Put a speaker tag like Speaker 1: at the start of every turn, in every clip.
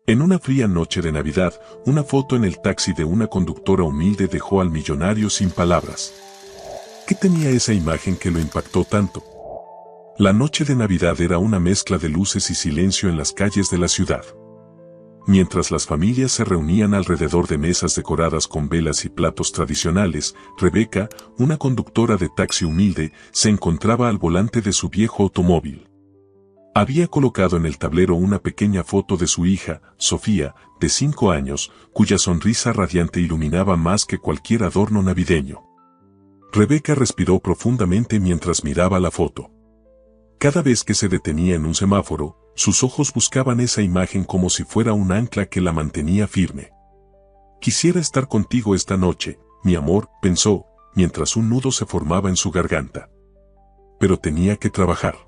Speaker 1: En una fría noche de Navidad, una foto en el taxi de una conductora humilde dejó al millonario sin palabras. ¿Qué tenía esa imagen que lo impactó tanto? La noche de Navidad era una mezcla de luces y silencio en las calles de la ciudad. Mientras las familias se reunían alrededor de mesas decoradas con velas y platos tradicionales, Rebeca, una conductora de taxi humilde, se encontraba al volante de su viejo automóvil. Había colocado en el tablero una pequeña foto de su hija, Sofía, de 5 años, cuya sonrisa radiante iluminaba más que cualquier adorno navideño. Rebeca respiró profundamente mientras miraba la foto. Cada vez que se detenía en un semáforo, sus ojos buscaban esa imagen como si fuera un ancla que la mantenía firme. Quisiera estar contigo esta noche, mi amor, pensó, mientras un nudo se formaba en su garganta. Pero tenía que trabajar.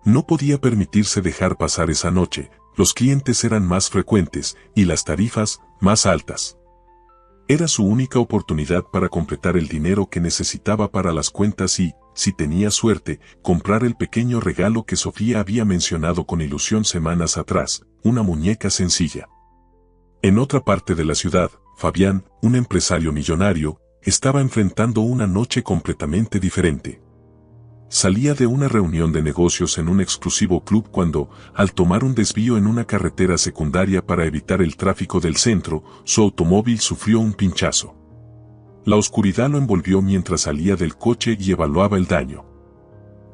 Speaker 1: No podía permitirse dejar pasar esa noche, los clientes eran más frecuentes y las tarifas más altas. Era su única oportunidad para completar el dinero que necesitaba para las cuentas y, si tenía suerte, comprar el pequeño regalo que Sofía había mencionado con ilusión semanas atrás, una muñeca sencilla. En otra parte de la ciudad, Fabián, un empresario millonario, estaba enfrentando una noche completamente diferente. Salía de una reunión de negocios en un exclusivo club cuando, al tomar un desvío en una carretera secundaria para evitar el tráfico del centro, su automóvil sufrió un pinchazo. La oscuridad lo envolvió mientras salía del coche y evaluaba el daño.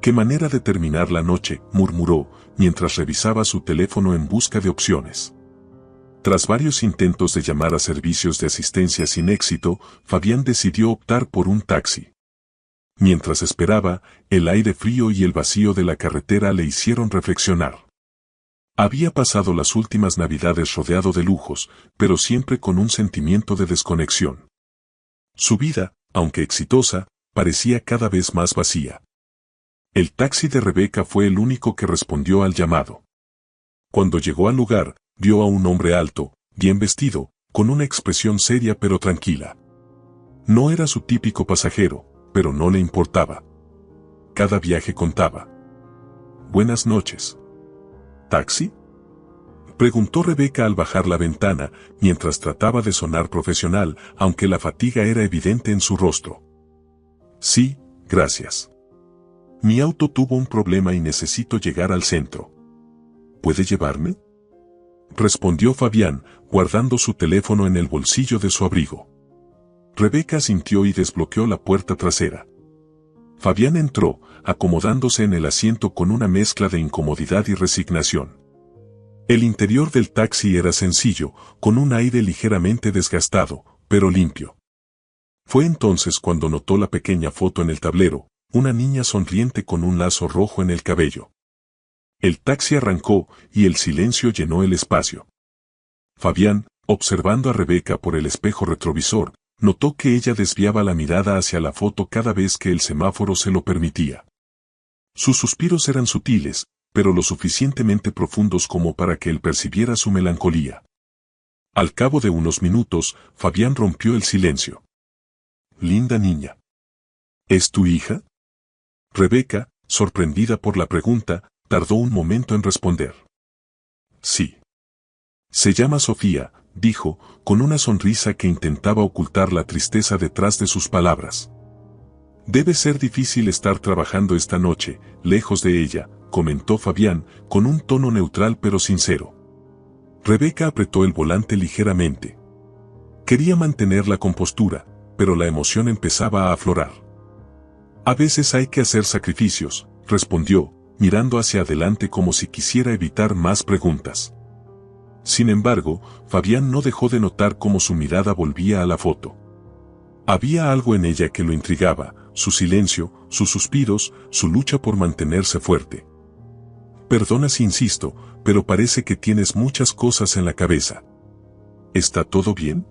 Speaker 1: «Qué manera de terminar la noche», murmuró, mientras revisaba su teléfono en busca de opciones. Tras varios intentos de llamar a servicios de asistencia sin éxito, Fabián decidió optar por un taxi. Mientras esperaba, el aire frío y el vacío de la carretera le hicieron reflexionar. Había pasado las últimas Navidades rodeado de lujos, pero siempre con un sentimiento de desconexión. Su vida, aunque exitosa, parecía cada vez más vacía. El taxi de Rebeca fue el único que respondió al llamado. Cuando llegó al lugar, vio a un hombre alto, bien vestido, con una expresión seria pero tranquila. No era su típico pasajero, pero no le importaba. Cada viaje contaba. «Buenas noches». «¿Taxi?», preguntó Rebeca al bajar la ventana, mientras trataba de sonar profesional, aunque la fatiga era evidente en su rostro. «Sí, gracias. Mi auto tuvo un problema y necesito llegar al centro». «¿Puede llevarme?», respondió Fabián, guardando su teléfono en el bolsillo de su abrigo. Rebeca asintió y desbloqueó la puerta trasera. Fabián entró, acomodándose en el asiento con una mezcla de incomodidad y resignación. El interior del taxi era sencillo, con un aire ligeramente desgastado, pero limpio. Fue entonces cuando notó la pequeña foto en el tablero, una niña sonriente con un lazo rojo en el cabello. El taxi arrancó y el silencio llenó el espacio. Fabián, observando a Rebeca por el espejo retrovisor, notó que ella desviaba la mirada hacia la foto cada vez que el semáforo se lo permitía. Sus suspiros eran sutiles, pero lo suficientemente profundos como para que él percibiera su melancolía. Al cabo de unos minutos, Fabián rompió el silencio. «Linda niña. ¿Es tu hija?». Rebeca, sorprendida por la pregunta, tardó un momento en responder. «Sí. Se llama Sofía», dijo, con una sonrisa que intentaba ocultar la tristeza detrás de sus palabras. «Debe ser difícil estar trabajando esta noche, lejos de ella», comentó Fabián, con un tono neutral pero sincero. Rebeca apretó el volante ligeramente. Quería mantener la compostura, pero la emoción empezaba a aflorar. «A veces hay que hacer sacrificios», respondió, mirando hacia adelante como si quisiera evitar más preguntas. Sin embargo, Fabián no dejó de notar cómo su mirada volvía a la foto. Había algo en ella que lo intrigaba, su silencio, sus suspiros, su lucha por mantenerse fuerte. «Perdona si insisto, pero parece que tienes muchas cosas en la cabeza. ¿Está todo bien?».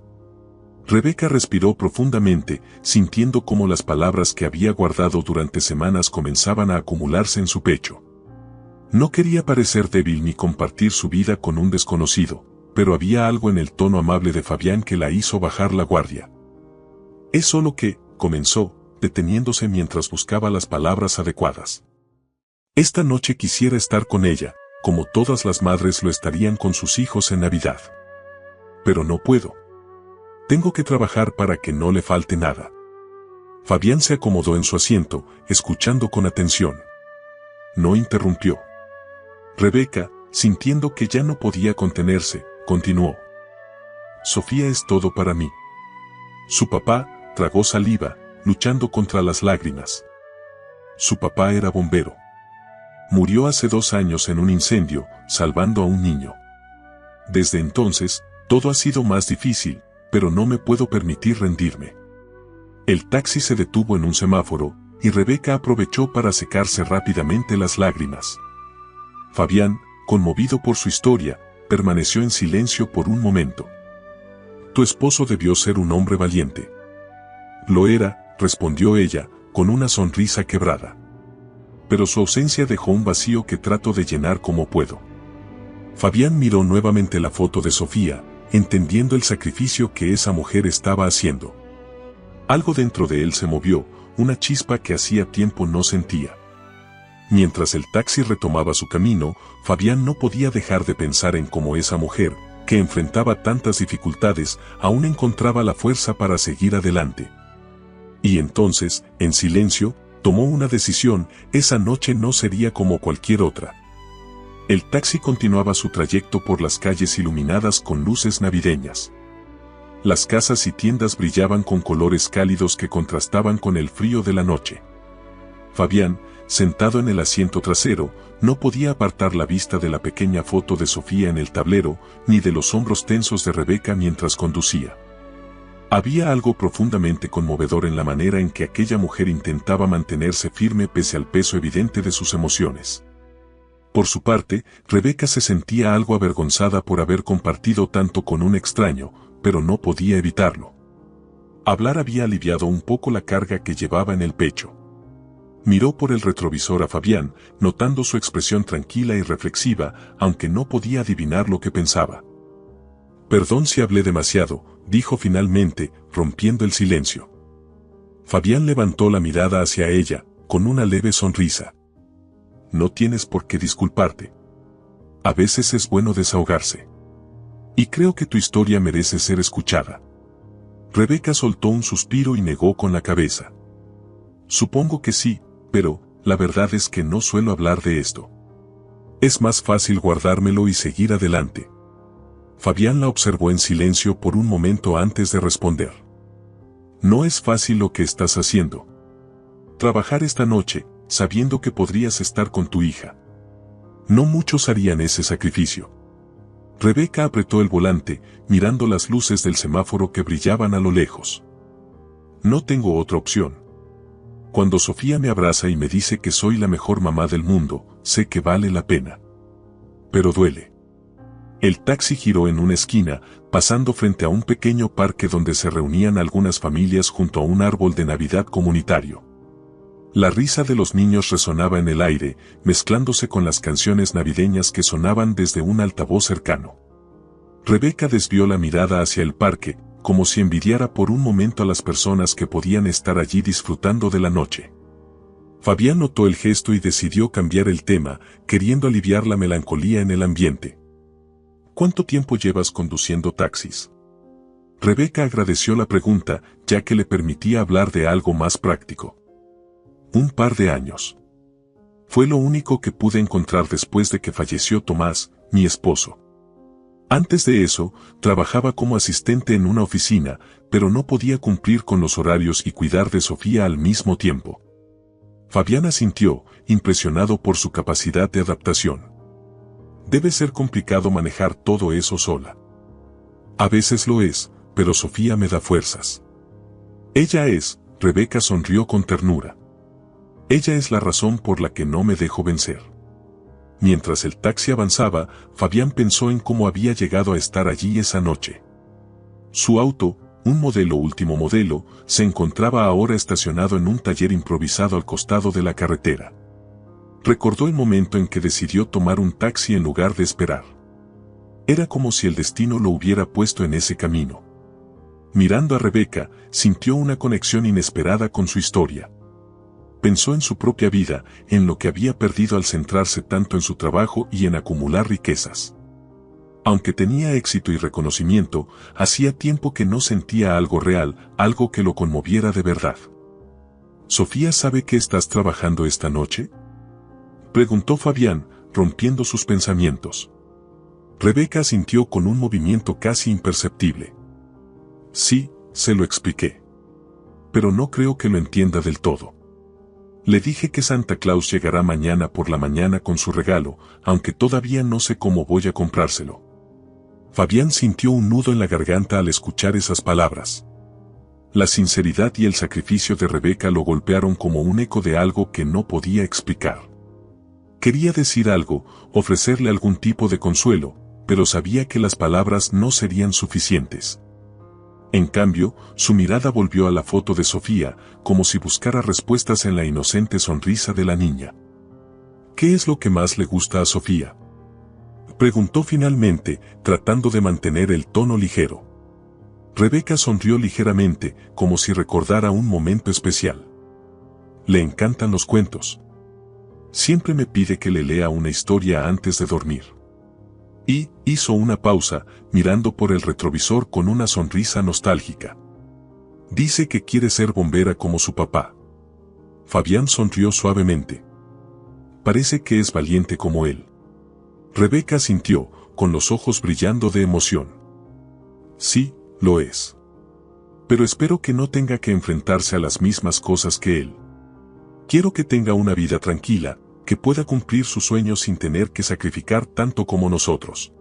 Speaker 1: Rebeca respiró profundamente, sintiendo cómo las palabras que había guardado durante semanas comenzaban a acumularse en su pecho. No quería parecer débil ni compartir su vida con un desconocido, pero había algo en el tono amable de Fabián que la hizo bajar la guardia. «Es solo que», comenzó, deteniéndose mientras buscaba las palabras adecuadas. «Esta noche quisiera estar con ella, como todas las madres lo estarían con sus hijos en Navidad. Pero no puedo. Tengo que trabajar para que no le falte nada. Fabián se acomodó en su asiento, escuchando con atención. No interrumpió. Rebeca, sintiendo que ya no podía contenerse, continuó. Sofía es todo para mí. Su papá tragó saliva, luchando contra las lágrimas. Su papá era bombero. Murió hace 2 años en un incendio, salvando a un niño. Desde entonces, todo ha sido más difícil, pero no me puedo permitir rendirme. El taxi se detuvo en un semáforo, y Rebeca aprovechó para secarse rápidamente las lágrimas. Fabián, conmovido por su historia, permaneció en silencio por un momento. Tu esposo debió ser un hombre valiente. Lo era, respondió ella, con una sonrisa quebrada. Pero su ausencia dejó un vacío que trato de llenar como puedo. Fabián miró nuevamente la foto de Sofía, entendiendo el sacrificio que esa mujer estaba haciendo. Algo dentro de él se movió, una chispa que hacía tiempo no sentía. Mientras el taxi retomaba su camino, Fabián no podía dejar de pensar en cómo esa mujer, que enfrentaba tantas dificultades, aún encontraba la fuerza para seguir adelante. Y entonces, en silencio, tomó una decisión: esa noche no sería como cualquier otra. El taxi continuaba su trayecto por las calles iluminadas con luces navideñas. Las casas y tiendas brillaban con colores cálidos que contrastaban con el frío de la noche. Fabián, sentado en el asiento trasero, no podía apartar la vista de la pequeña foto de Sofía en el tablero, ni de los hombros tensos de Rebeca mientras conducía. Había algo profundamente conmovedor en la manera en que aquella mujer intentaba mantenerse firme pese al peso evidente de sus emociones. Por su parte, Rebeca se sentía algo avergonzada por haber compartido tanto con un extraño, pero no podía evitarlo. Hablar había aliviado un poco la carga que llevaba en el pecho. Miró por el retrovisor a Fabián, notando su expresión tranquila y reflexiva, aunque no podía adivinar lo que pensaba. Perdón si hablé demasiado, dijo finalmente, rompiendo el silencio. Fabián levantó la mirada hacia ella, con una leve sonrisa. No tienes por qué disculparte. A veces es bueno desahogarse. Y creo que tu historia merece ser escuchada. Rebeca soltó un suspiro y negó con la cabeza. Supongo que sí, pero la verdad es que no suelo hablar de esto. Es más fácil guardármelo y seguir adelante. Fabián la observó en silencio por un momento antes de responder. No es fácil lo que estás haciendo. Trabajar esta noche, sabiendo que podrías estar con tu hija. No muchos harían ese sacrificio. Rebeca apretó el volante, mirando las luces del semáforo que brillaban a lo lejos. No tengo otra opción. Cuando Sofía me abraza y me dice que soy la mejor mamá del mundo, sé que vale la pena. Pero duele. El taxi giró en una esquina, pasando frente a un pequeño parque donde se reunían algunas familias junto a un árbol de Navidad comunitario. La risa de los niños resonaba en el aire, mezclándose con las canciones navideñas que sonaban desde un altavoz cercano. Rebeca desvió la mirada hacia el parque, como si envidiara por un momento a las personas que podían estar allí disfrutando de la noche. Fabián notó el gesto y decidió cambiar el tema, queriendo aliviar la melancolía en el ambiente. ¿Cuánto tiempo llevas conduciendo taxis? Rebeca agradeció la pregunta, ya que le permitía hablar de algo más práctico. Un par de años. Fue lo único que pude encontrar después de que falleció Tomás, mi esposo. Antes de eso, trabajaba como asistente en una oficina, pero no podía cumplir con los horarios y cuidar de Sofía al mismo tiempo. Fabián asintió, impresionado por su capacidad de adaptación. Debe ser complicado manejar todo eso sola. A veces lo es, pero Sofía me da fuerzas. Ella es, Rebeca sonrió con ternura. Ella es la razón por la que no me dejo vencer. Mientras el taxi avanzaba, Fabián pensó en cómo había llegado a estar allí esa noche. Su auto, un modelo último modelo, se encontraba ahora estacionado en un taller improvisado al costado de la carretera. Recordó el momento en que decidió tomar un taxi en lugar de esperar. Era como si el destino lo hubiera puesto en ese camino. Mirando a Rebeca, sintió una conexión inesperada con su historia. Pensó en su propia vida, en lo que había perdido al centrarse tanto en su trabajo y en acumular riquezas. Aunque tenía éxito y reconocimiento, hacía tiempo que no sentía algo real, algo que lo conmoviera de verdad. ¿Sofía sabe que estás trabajando esta noche?, preguntó Fabián, rompiendo sus pensamientos. Rebeca asintió con un movimiento casi imperceptible. Sí, se lo expliqué. Pero no creo que lo entienda del todo. Le dije que Santa Claus llegará mañana por la mañana con su regalo, aunque todavía no sé cómo voy a comprárselo. Fabián sintió un nudo en la garganta al escuchar esas palabras. La sinceridad y el sacrificio de Rebeca lo golpearon como un eco de algo que no podía explicar. Quería decir algo, ofrecerle algún tipo de consuelo, pero sabía que las palabras no serían suficientes. En cambio, su mirada volvió a la foto de Sofía, como si buscara respuestas en la inocente sonrisa de la niña. ¿Qué es lo que más le gusta a Sofía?, preguntó finalmente, tratando de mantener el tono ligero. Rebeca sonrió ligeramente, como si recordara un momento especial. Le encantan los cuentos. Siempre me pide que le lea una historia antes de dormir. Y hizo una pausa, mirando por el retrovisor con una sonrisa nostálgica. Dice que quiere ser bombera como su papá. Fabián sonrió suavemente. Parece que es valiente como él. Rebeca asintió, con los ojos brillando de emoción. Sí, lo es. Pero espero que no tenga que enfrentarse a las mismas cosas que él. Quiero que tenga una vida tranquila, que pueda cumplir sus sueños sin tener que sacrificar tanto como nosotros.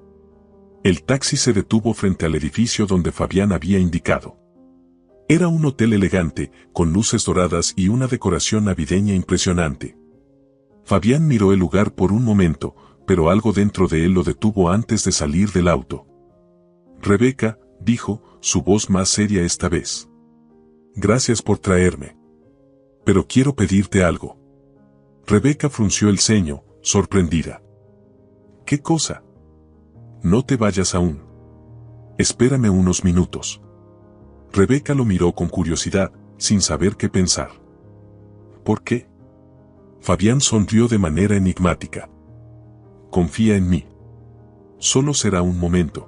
Speaker 1: El taxi se detuvo frente al edificio donde Fabián había indicado. Era un hotel elegante, con luces doradas y una decoración navideña impresionante. Fabián miró el lugar por un momento, pero algo dentro de él lo detuvo antes de salir del auto. Rebeca, dijo, su voz más seria esta vez. Gracias por traerme. Pero quiero pedirte algo. Rebeca frunció el ceño, sorprendida. ¿Qué cosa? No te vayas aún. Espérame unos minutos. Rebeca lo miró con curiosidad, sin saber qué pensar. ¿Por qué? Fabián sonrió de manera enigmática. Confía en mí. Solo será un momento.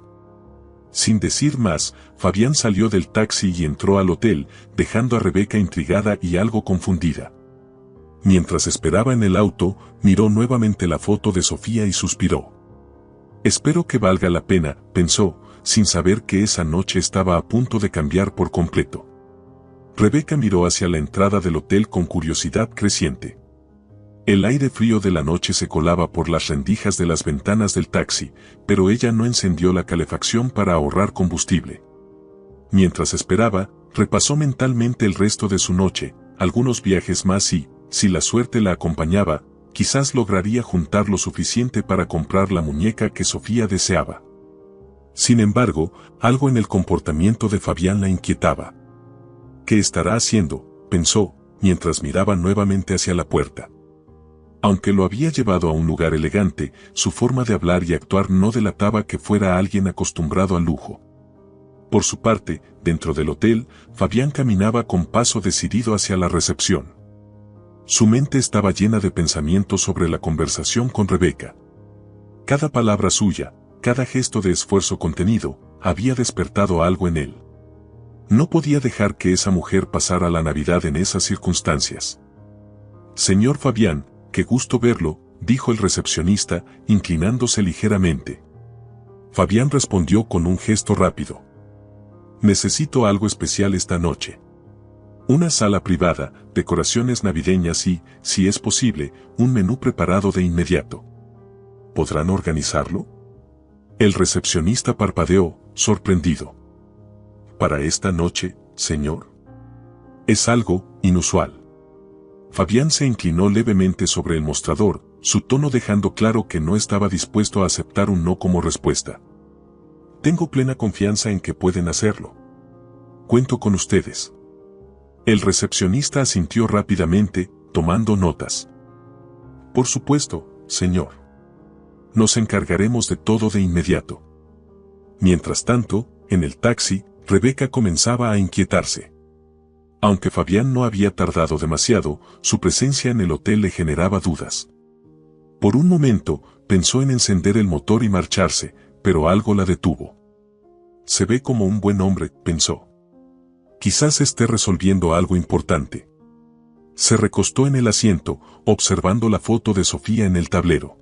Speaker 1: Sin decir más, Fabián salió del taxi y entró al hotel, dejando a Rebeca intrigada y algo confundida. Mientras esperaba en el auto, miró nuevamente la foto de Sofía y suspiró. Espero que valga la pena, pensó, sin saber que esa noche estaba a punto de cambiar por completo. Rebeca miró hacia la entrada del hotel con curiosidad creciente. El aire frío de la noche se colaba por las rendijas de las ventanas del taxi, pero ella no encendió la calefacción para ahorrar combustible. Mientras esperaba, repasó mentalmente el resto de su noche, algunos viajes más y, si la suerte la acompañaba, quizás lograría juntar lo suficiente para comprar la muñeca que Sofía deseaba. Sin embargo, algo en el comportamiento de Fabián la inquietaba. ¿Qué estará haciendo?, pensó, mientras miraba nuevamente hacia la puerta. Aunque lo había llevado a un lugar elegante, su forma de hablar y actuar no delataba que fuera alguien acostumbrado al lujo. Por su parte, dentro del hotel, Fabián caminaba con paso decidido hacia la recepción. Su mente estaba llena de pensamientos sobre la conversación con Rebeca. Cada palabra suya, cada gesto de esfuerzo contenido, había despertado algo en él. No podía dejar que esa mujer pasara la Navidad en esas circunstancias. Señor Fabián, qué gusto verlo, dijo el recepcionista, inclinándose ligeramente. Fabián respondió con un gesto rápido. Necesito algo especial esta noche. Una sala privada, decoraciones navideñas y, si es posible, un menú preparado de inmediato. ¿Podrán organizarlo? El recepcionista parpadeó, sorprendido. ¿Para esta noche, señor? Es algo inusual. Fabián se inclinó levemente sobre el mostrador, su tono dejando claro que no estaba dispuesto a aceptar un no como respuesta. Tengo plena confianza en que pueden hacerlo. Cuento con ustedes. El recepcionista asintió rápidamente, tomando notas. Por supuesto, señor. Nos encargaremos de todo de inmediato. Mientras tanto, en el taxi, Rebeca comenzaba a inquietarse. Aunque Fabián no había tardado demasiado, su presencia en el hotel le generaba dudas. Por un momento, pensó en encender el motor y marcharse, pero algo la detuvo. Se ve como un buen hombre, pensó. Quizás esté resolviendo algo importante. Se recostó en el asiento, observando la foto de Sofía en el tablero.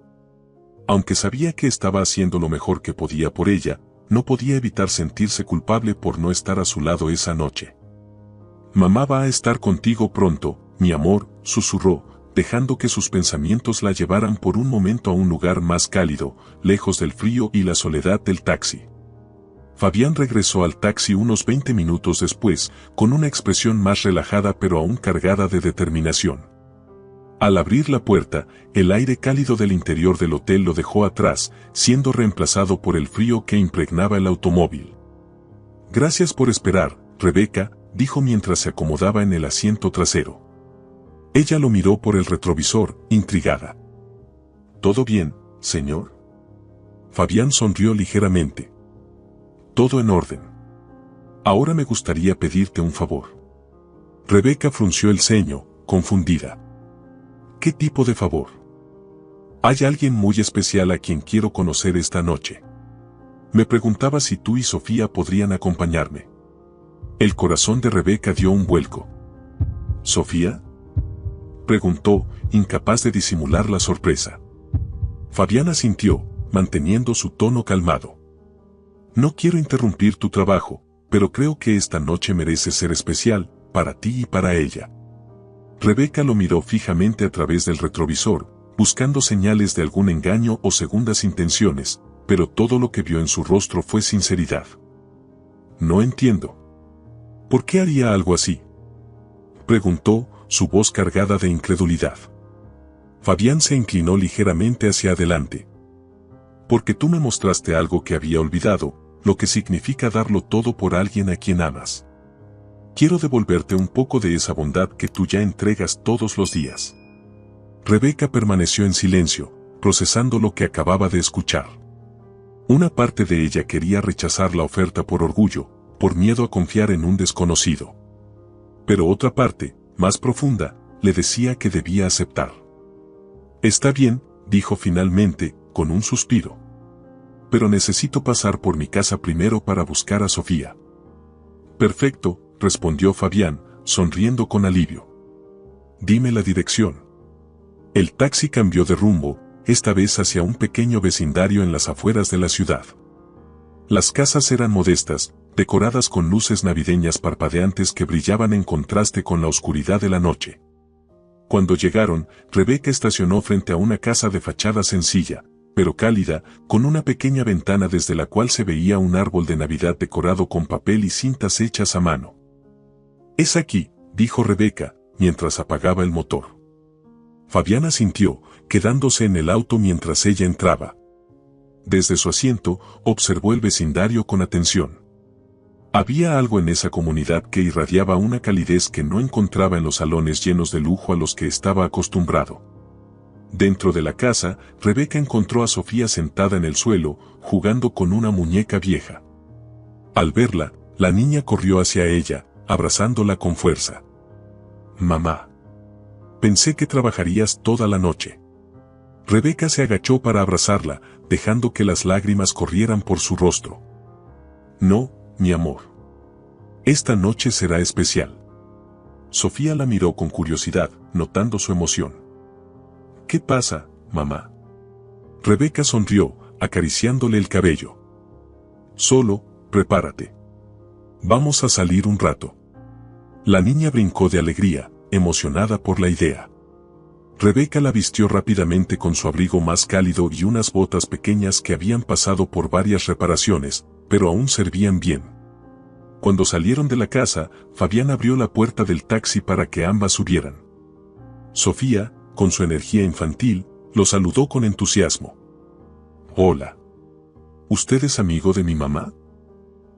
Speaker 1: Aunque sabía que estaba haciendo lo mejor que podía por ella, no podía evitar sentirse culpable por no estar a su lado esa noche. «Mamá va a estar contigo pronto, mi amor», susurró, dejando que sus pensamientos la llevaran por un momento a un lugar más cálido, lejos del frío y la soledad del taxi. Fabián regresó al taxi unos 20 minutos después, con una expresión más relajada pero aún cargada de determinación. Al abrir la puerta, el aire cálido del interior del hotel lo dejó atrás, siendo reemplazado por el frío que impregnaba el automóvil. «Gracias por esperar, Rebeca», dijo mientras se acomodaba en el asiento trasero. Ella lo miró por el retrovisor, intrigada. «¿Todo bien, señor?» Fabián sonrió ligeramente. «Todo en orden. Ahora me gustaría pedirte un favor». Rebeca frunció el ceño, confundida. «¿Qué tipo de favor?» «Hay alguien muy especial a quien quiero conocer esta noche. Me preguntaba si tú y Sofía podrían acompañarme». El corazón de Rebeca dio un vuelco. «¿Sofía?», preguntó, incapaz de disimular la sorpresa. Fabián asintió, manteniendo su tono calmado. «No quiero interrumpir tu trabajo, pero creo que esta noche merece ser especial, para ti y para ella». Rebeca lo miró fijamente a través del retrovisor, buscando señales de algún engaño o segundas intenciones, pero todo lo que vio en su rostro fue sinceridad. «No entiendo. ¿Por qué haría algo así?», preguntó, su voz cargada de incredulidad. Fabián se inclinó ligeramente hacia adelante. «Porque tú me mostraste algo que había olvidado, lo que significa darlo todo por alguien a quien amas. Quiero devolverte un poco de esa bondad que tú ya entregas todos los días». Rebeca permaneció en silencio, procesando lo que acababa de escuchar. Una parte de ella quería rechazar la oferta por orgullo, por miedo a confiar en un desconocido. Pero otra parte, más profunda, le decía que debía aceptar. «Está bien», dijo finalmente, con un suspiro. «Pero necesito pasar por mi casa primero para buscar a Sofía». «Perfecto», respondió Fabián, sonriendo con alivio. «Dime la dirección». El taxi cambió de rumbo, esta vez hacia un pequeño vecindario en las afueras de la ciudad. Las casas eran modestas, decoradas con luces navideñas parpadeantes que brillaban en contraste con la oscuridad de la noche. Cuando llegaron, Rebeca estacionó frente a una casa de fachada sencilla, pero cálida, con una pequeña ventana desde la cual se veía un árbol de Navidad decorado con papel y cintas hechas a mano. «Es aquí», dijo Rebeca, mientras apagaba el motor. Fabián asintió, quedándose en el auto mientras ella entraba. Desde su asiento, observó el vecindario con atención. Había algo en esa comunidad que irradiaba una calidez que no encontraba en los salones llenos de lujo a los que estaba acostumbrado. Dentro de la casa, Rebeca encontró a Sofía sentada en el suelo, jugando con una muñeca vieja. Al verla, la niña corrió hacia ella, abrazándola con fuerza. «Mamá. Pensé que trabajarías toda la noche». Rebeca se agachó para abrazarla, dejando que las lágrimas corrieran por su rostro. «No, mi amor. Esta noche será especial». Sofía la miró con curiosidad, notando su emoción. «¿Qué pasa, mamá?». Rebeca sonrió, acariciándole el cabello. «Solo, prepárate. Vamos a salir un rato». La niña brincó de alegría, emocionada por la idea. Rebeca la vistió rápidamente con su abrigo más cálido y unas botas pequeñas que habían pasado por varias reparaciones, pero aún servían bien. Cuando salieron de la casa, Fabián abrió la puerta del taxi para que ambas subieran. Sofía, con su energía infantil, lo saludó con entusiasmo. «Hola. ¿Usted es amigo de mi mamá?».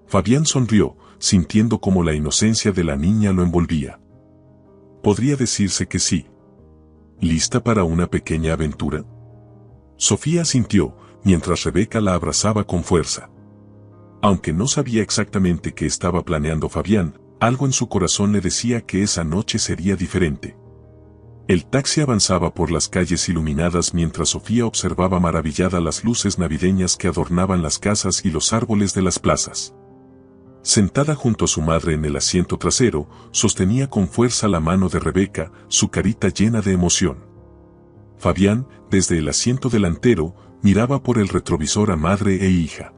Speaker 1: Fabián sonrió, sintiendo cómo la inocencia de la niña lo envolvía. «Podría decirse que sí». «¿Lista para una pequeña aventura?». Sofía asintió, mientras Rebeca la abrazaba con fuerza. Aunque no sabía exactamente qué estaba planeando Fabián, algo en su corazón le decía que esa noche sería diferente. El taxi avanzaba por las calles iluminadas mientras Sofía observaba maravillada las luces navideñas que adornaban las casas y los árboles de las plazas. Sentada junto a su madre en el asiento trasero, sostenía con fuerza la mano de Rebeca, su carita llena de emoción. Fabián, desde el asiento delantero, miraba por el retrovisor a madre e hija.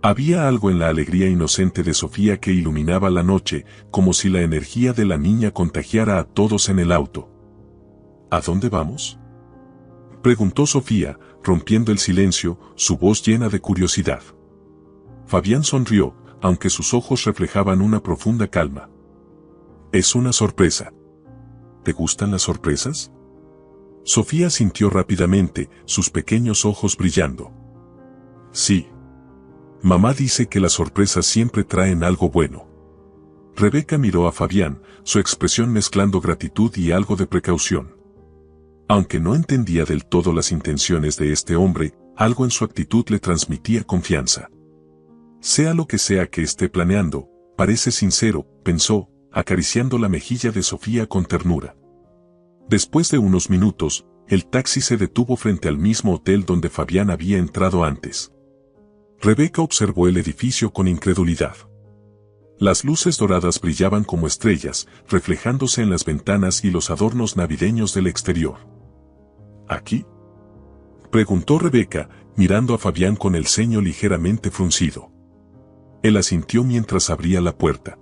Speaker 1: Había algo en la alegría inocente de Sofía que iluminaba la noche, como si la energía de la niña contagiara a todos en el auto. ¿A dónde vamos?, preguntó Sofía, rompiendo el silencio, su voz llena de curiosidad. Fabián sonrió, aunque sus ojos reflejaban una profunda calma. Es una sorpresa. ¿Te gustan las sorpresas? Sofía sintió rápidamente, sus pequeños ojos brillando. Sí. Mamá dice que las sorpresas siempre traen algo bueno. Rebeca miró a Fabián, su expresión mezclando gratitud y algo de precaución. Aunque no entendía del todo las intenciones de este hombre, algo en su actitud le transmitía confianza. Sea lo que sea que esté planeando, parece sincero, pensó, acariciando la mejilla de Sofía con ternura. Después de unos minutos, el taxi se detuvo frente al mismo hotel donde Fabián había entrado antes. Rebeca observó el edificio con incredulidad. Las luces doradas brillaban como estrellas, reflejándose en las ventanas y los adornos navideños del exterior. ¿Aquí?, preguntó Rebeca, mirando a Fabián con el ceño ligeramente fruncido. Él asintió mientras abría la puerta.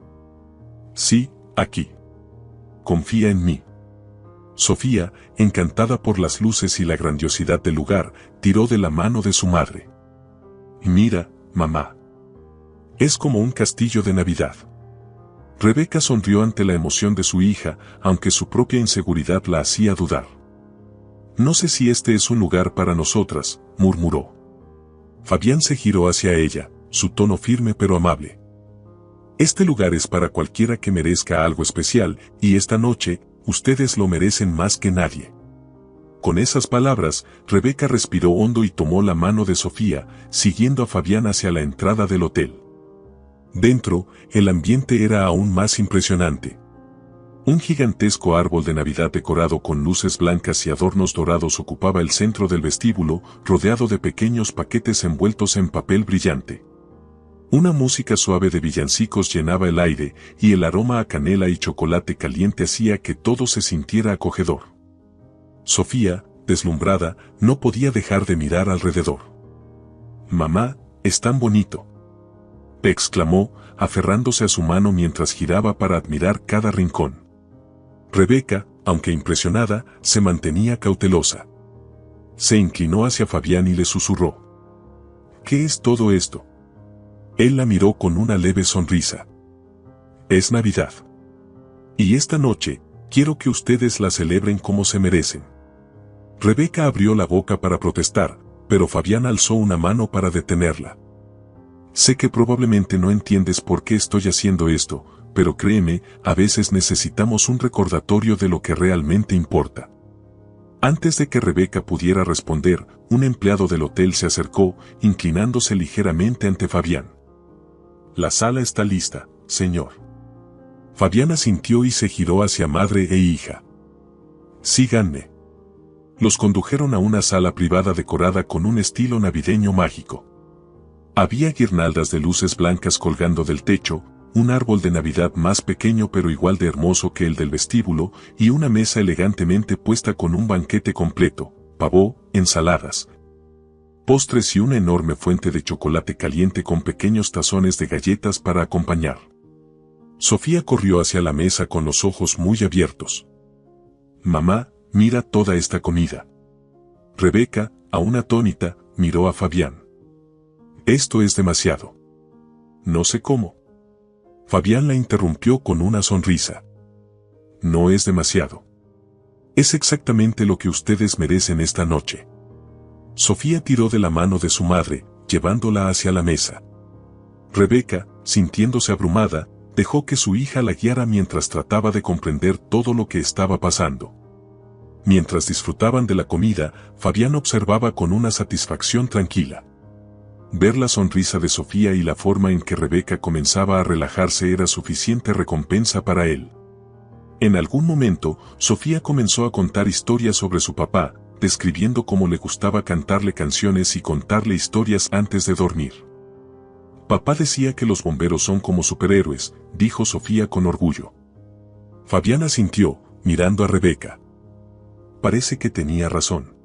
Speaker 1: Sí, aquí. Confía en mí. Sofía, encantada por las luces y la grandiosidad del lugar, tiró de la mano de su madre. Mira, mamá. Es como un castillo de Navidad. Rebeca sonrió ante la emoción de su hija, aunque su propia inseguridad la hacía dudar. No sé si este es un lugar para nosotras, murmuró. Fabián se giró hacia ella, su tono firme pero amable. Este lugar es para cualquiera que merezca algo especial, y esta noche, ustedes lo merecen más que nadie. Con esas palabras, Rebeca respiró hondo y tomó la mano de Sofía, siguiendo a Fabián hacia la entrada del hotel. Dentro, el ambiente era aún más impresionante. Un gigantesco árbol de Navidad decorado con luces blancas y adornos dorados ocupaba el centro del vestíbulo, rodeado de pequeños paquetes envueltos en papel brillante. Una música suave de villancicos llenaba el aire, y el aroma a canela y chocolate caliente hacía que todo se sintiera acogedor. Sofía, deslumbrada, no podía dejar de mirar alrededor. «Mamá, es tan bonito», exclamó, aferrándose a su mano mientras giraba para admirar cada rincón. Rebeca, aunque impresionada, se mantenía cautelosa. Se inclinó hacia Fabián y le susurró. «¿Qué es todo esto?». Él la miró con una leve sonrisa. «Es Navidad. Y esta noche, quiero que ustedes la celebren como se merecen». Rebeca abrió la boca para protestar, pero Fabián alzó una mano para detenerla. «Sé que probablemente no entiendes por qué estoy haciendo esto, pero créeme, a veces necesitamos un recordatorio de lo que realmente importa». Antes de que Rebeca pudiera responder, un empleado del hotel se acercó, inclinándose ligeramente ante Fabián. «La sala está lista, señor». Fabián asintió y se giró hacia madre e hija. «Síganme». Los condujeron a una sala privada decorada con un estilo navideño mágico. Había guirnaldas de luces blancas colgando del techo, un árbol de Navidad más pequeño pero igual de hermoso que el del vestíbulo, y una mesa elegantemente puesta con un banquete completo, pavó, ensaladas, postres y una enorme fuente de chocolate caliente con pequeños tazones de galletas para acompañar. Sofía corrió hacia la mesa con los ojos muy abiertos. «Mamá, mira toda esta comida». Rebeca, aún atónita, miró a Fabián. «Esto es demasiado». «No sé cómo». Fabián la interrumpió con una sonrisa. «No es demasiado. Es exactamente lo que ustedes merecen esta noche». Sofía tiró de la mano de su madre, llevándola hacia la mesa. Rebeca, sintiéndose abrumada, dejó que su hija la guiara mientras trataba de comprender todo lo que estaba pasando. Mientras disfrutaban de la comida, Fabián observaba con una satisfacción tranquila. Ver la sonrisa de Sofía y la forma en que Rebeca comenzaba a relajarse era suficiente recompensa para él. En algún momento, Sofía comenzó a contar historias sobre su papá, describiendo cómo le gustaba cantarle canciones y contarle historias antes de dormir. Papá decía que los bomberos son como superhéroes, dijo Sofía con orgullo. Fabián asintió, mirando a Rebeca. Parece que tenía razón.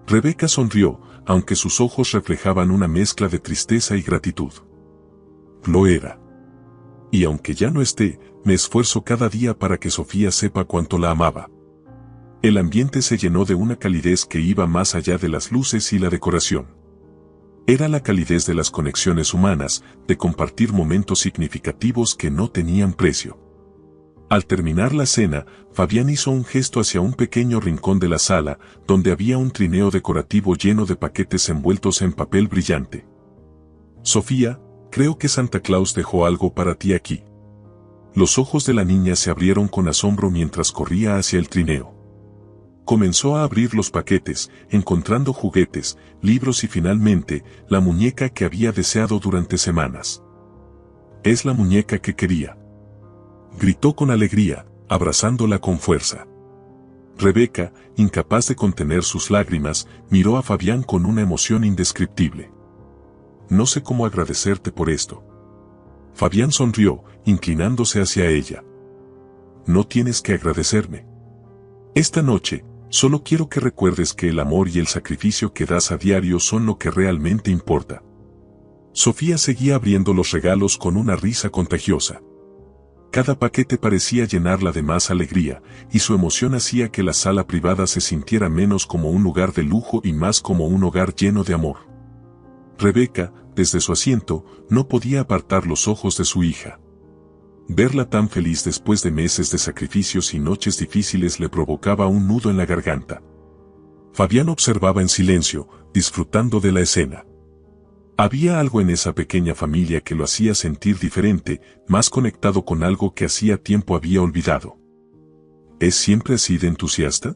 Speaker 1: Rebeca sonrió, aunque sus ojos reflejaban una mezcla de tristeza y gratitud. Lo era. Y aunque ya no esté, me esfuerzo cada día para que Sofía sepa cuánto la amaba. El ambiente se llenó de una calidez que iba más allá de las luces y la decoración. Era la calidez de las conexiones humanas, de compartir momentos significativos que no tenían precio. Al terminar la cena, Fabián hizo un gesto hacia un pequeño rincón de la sala, donde había un trineo decorativo lleno de paquetes envueltos en papel brillante. Sofía, creo que Santa Claus dejó algo para ti aquí. Los ojos de la niña se abrieron con asombro mientras corría hacia el trineo. Comenzó a abrir los paquetes, encontrando juguetes, libros y finalmente, la muñeca que había deseado durante semanas. Es la muñeca que quería. Gritó con alegría, abrazándola con fuerza. Rebeca, incapaz de contener sus lágrimas, miró a Fabián con una emoción indescriptible. No sé cómo agradecerte por esto. Fabián sonrió, inclinándose hacia ella. No tienes que agradecerme. Esta noche, solo quiero que recuerdes que el amor y el sacrificio que das a diario son lo que realmente importa. Sofía seguía abriendo los regalos con una risa contagiosa. Cada paquete parecía llenarla de más alegría, y su emoción hacía que la sala privada se sintiera menos como un lugar de lujo y más como un hogar lleno de amor. Rebeca, desde su asiento, no podía apartar los ojos de su hija. Verla tan feliz después de meses de sacrificios y noches difíciles le provocaba un nudo en la garganta. Fabián observaba en silencio, disfrutando de la escena. Había algo en esa pequeña familia que lo hacía sentir diferente, más conectado con algo que hacía tiempo había olvidado. ¿Es siempre así de entusiasta?,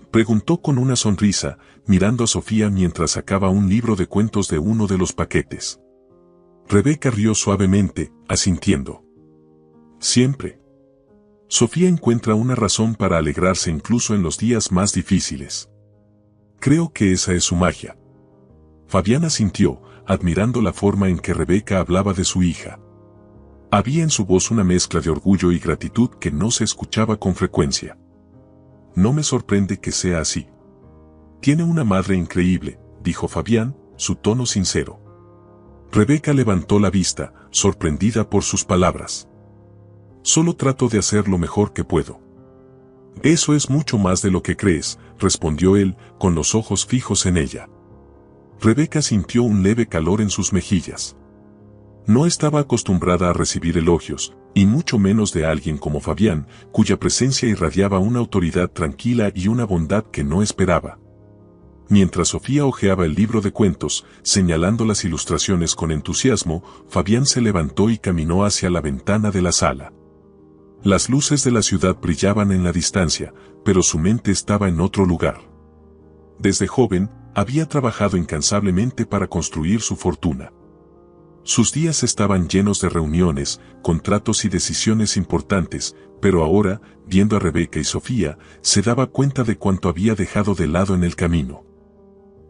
Speaker 1: preguntó con una sonrisa, mirando a Sofía mientras sacaba un libro de cuentos de uno de los paquetes. Rebeca rió suavemente, asintiendo. Siempre. Sofía encuentra una razón para alegrarse incluso en los días más difíciles. Creo que esa es su magia. Fabián asintió, admirando la forma en que Rebeca hablaba de su hija. Había en su voz una mezcla de orgullo y gratitud que no se escuchaba con frecuencia. No me sorprende que sea así. Tiene una madre increíble, dijo Fabián, su tono sincero. Rebeca levantó la vista, sorprendida por sus palabras. Solo trato de hacer lo mejor que puedo. Eso es mucho más de lo que crees, respondió él, con los ojos fijos en ella. Rebeca sintió un leve calor en sus mejillas. No estaba acostumbrada a recibir elogios, y mucho menos de alguien como Fabián, cuya presencia irradiaba una autoridad tranquila y una bondad que no esperaba. Mientras Sofía hojeaba el libro de cuentos, señalando las ilustraciones con entusiasmo, Fabián se levantó y caminó hacia la ventana de la sala. Las luces de la ciudad brillaban en la distancia, pero su mente estaba en otro lugar. Desde joven, había trabajado incansablemente para construir su fortuna. Sus días estaban llenos de reuniones, contratos y decisiones importantes, pero ahora, viendo a Rebeca y Sofía, se daba cuenta de cuánto había dejado de lado en el camino.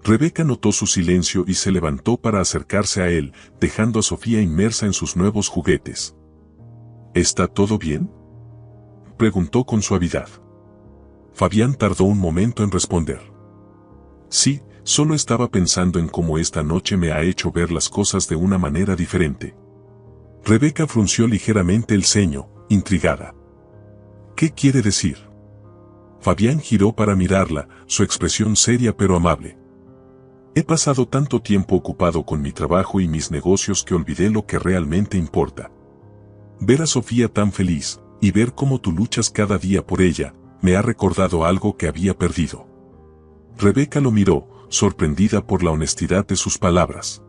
Speaker 1: Rebeca notó su silencio y se levantó para acercarse a él, dejando a Sofía inmersa en sus nuevos juguetes. ¿Está todo bien?, preguntó con suavidad. Fabián tardó un momento en responder. Sí, solo estaba pensando en cómo esta noche me ha hecho ver las cosas de una manera diferente. Rebeca frunció ligeramente el ceño, intrigada. ¿Qué quiere decir? Fabián giró para mirarla, su expresión seria pero amable. He pasado tanto tiempo ocupado con mi trabajo y mis negocios que olvidé lo que realmente importa. Ver a Sofía tan feliz, y ver cómo tú luchas cada día por ella, me ha recordado algo que había perdido. Rebeca lo miró, sorprendida por la honestidad de sus palabras.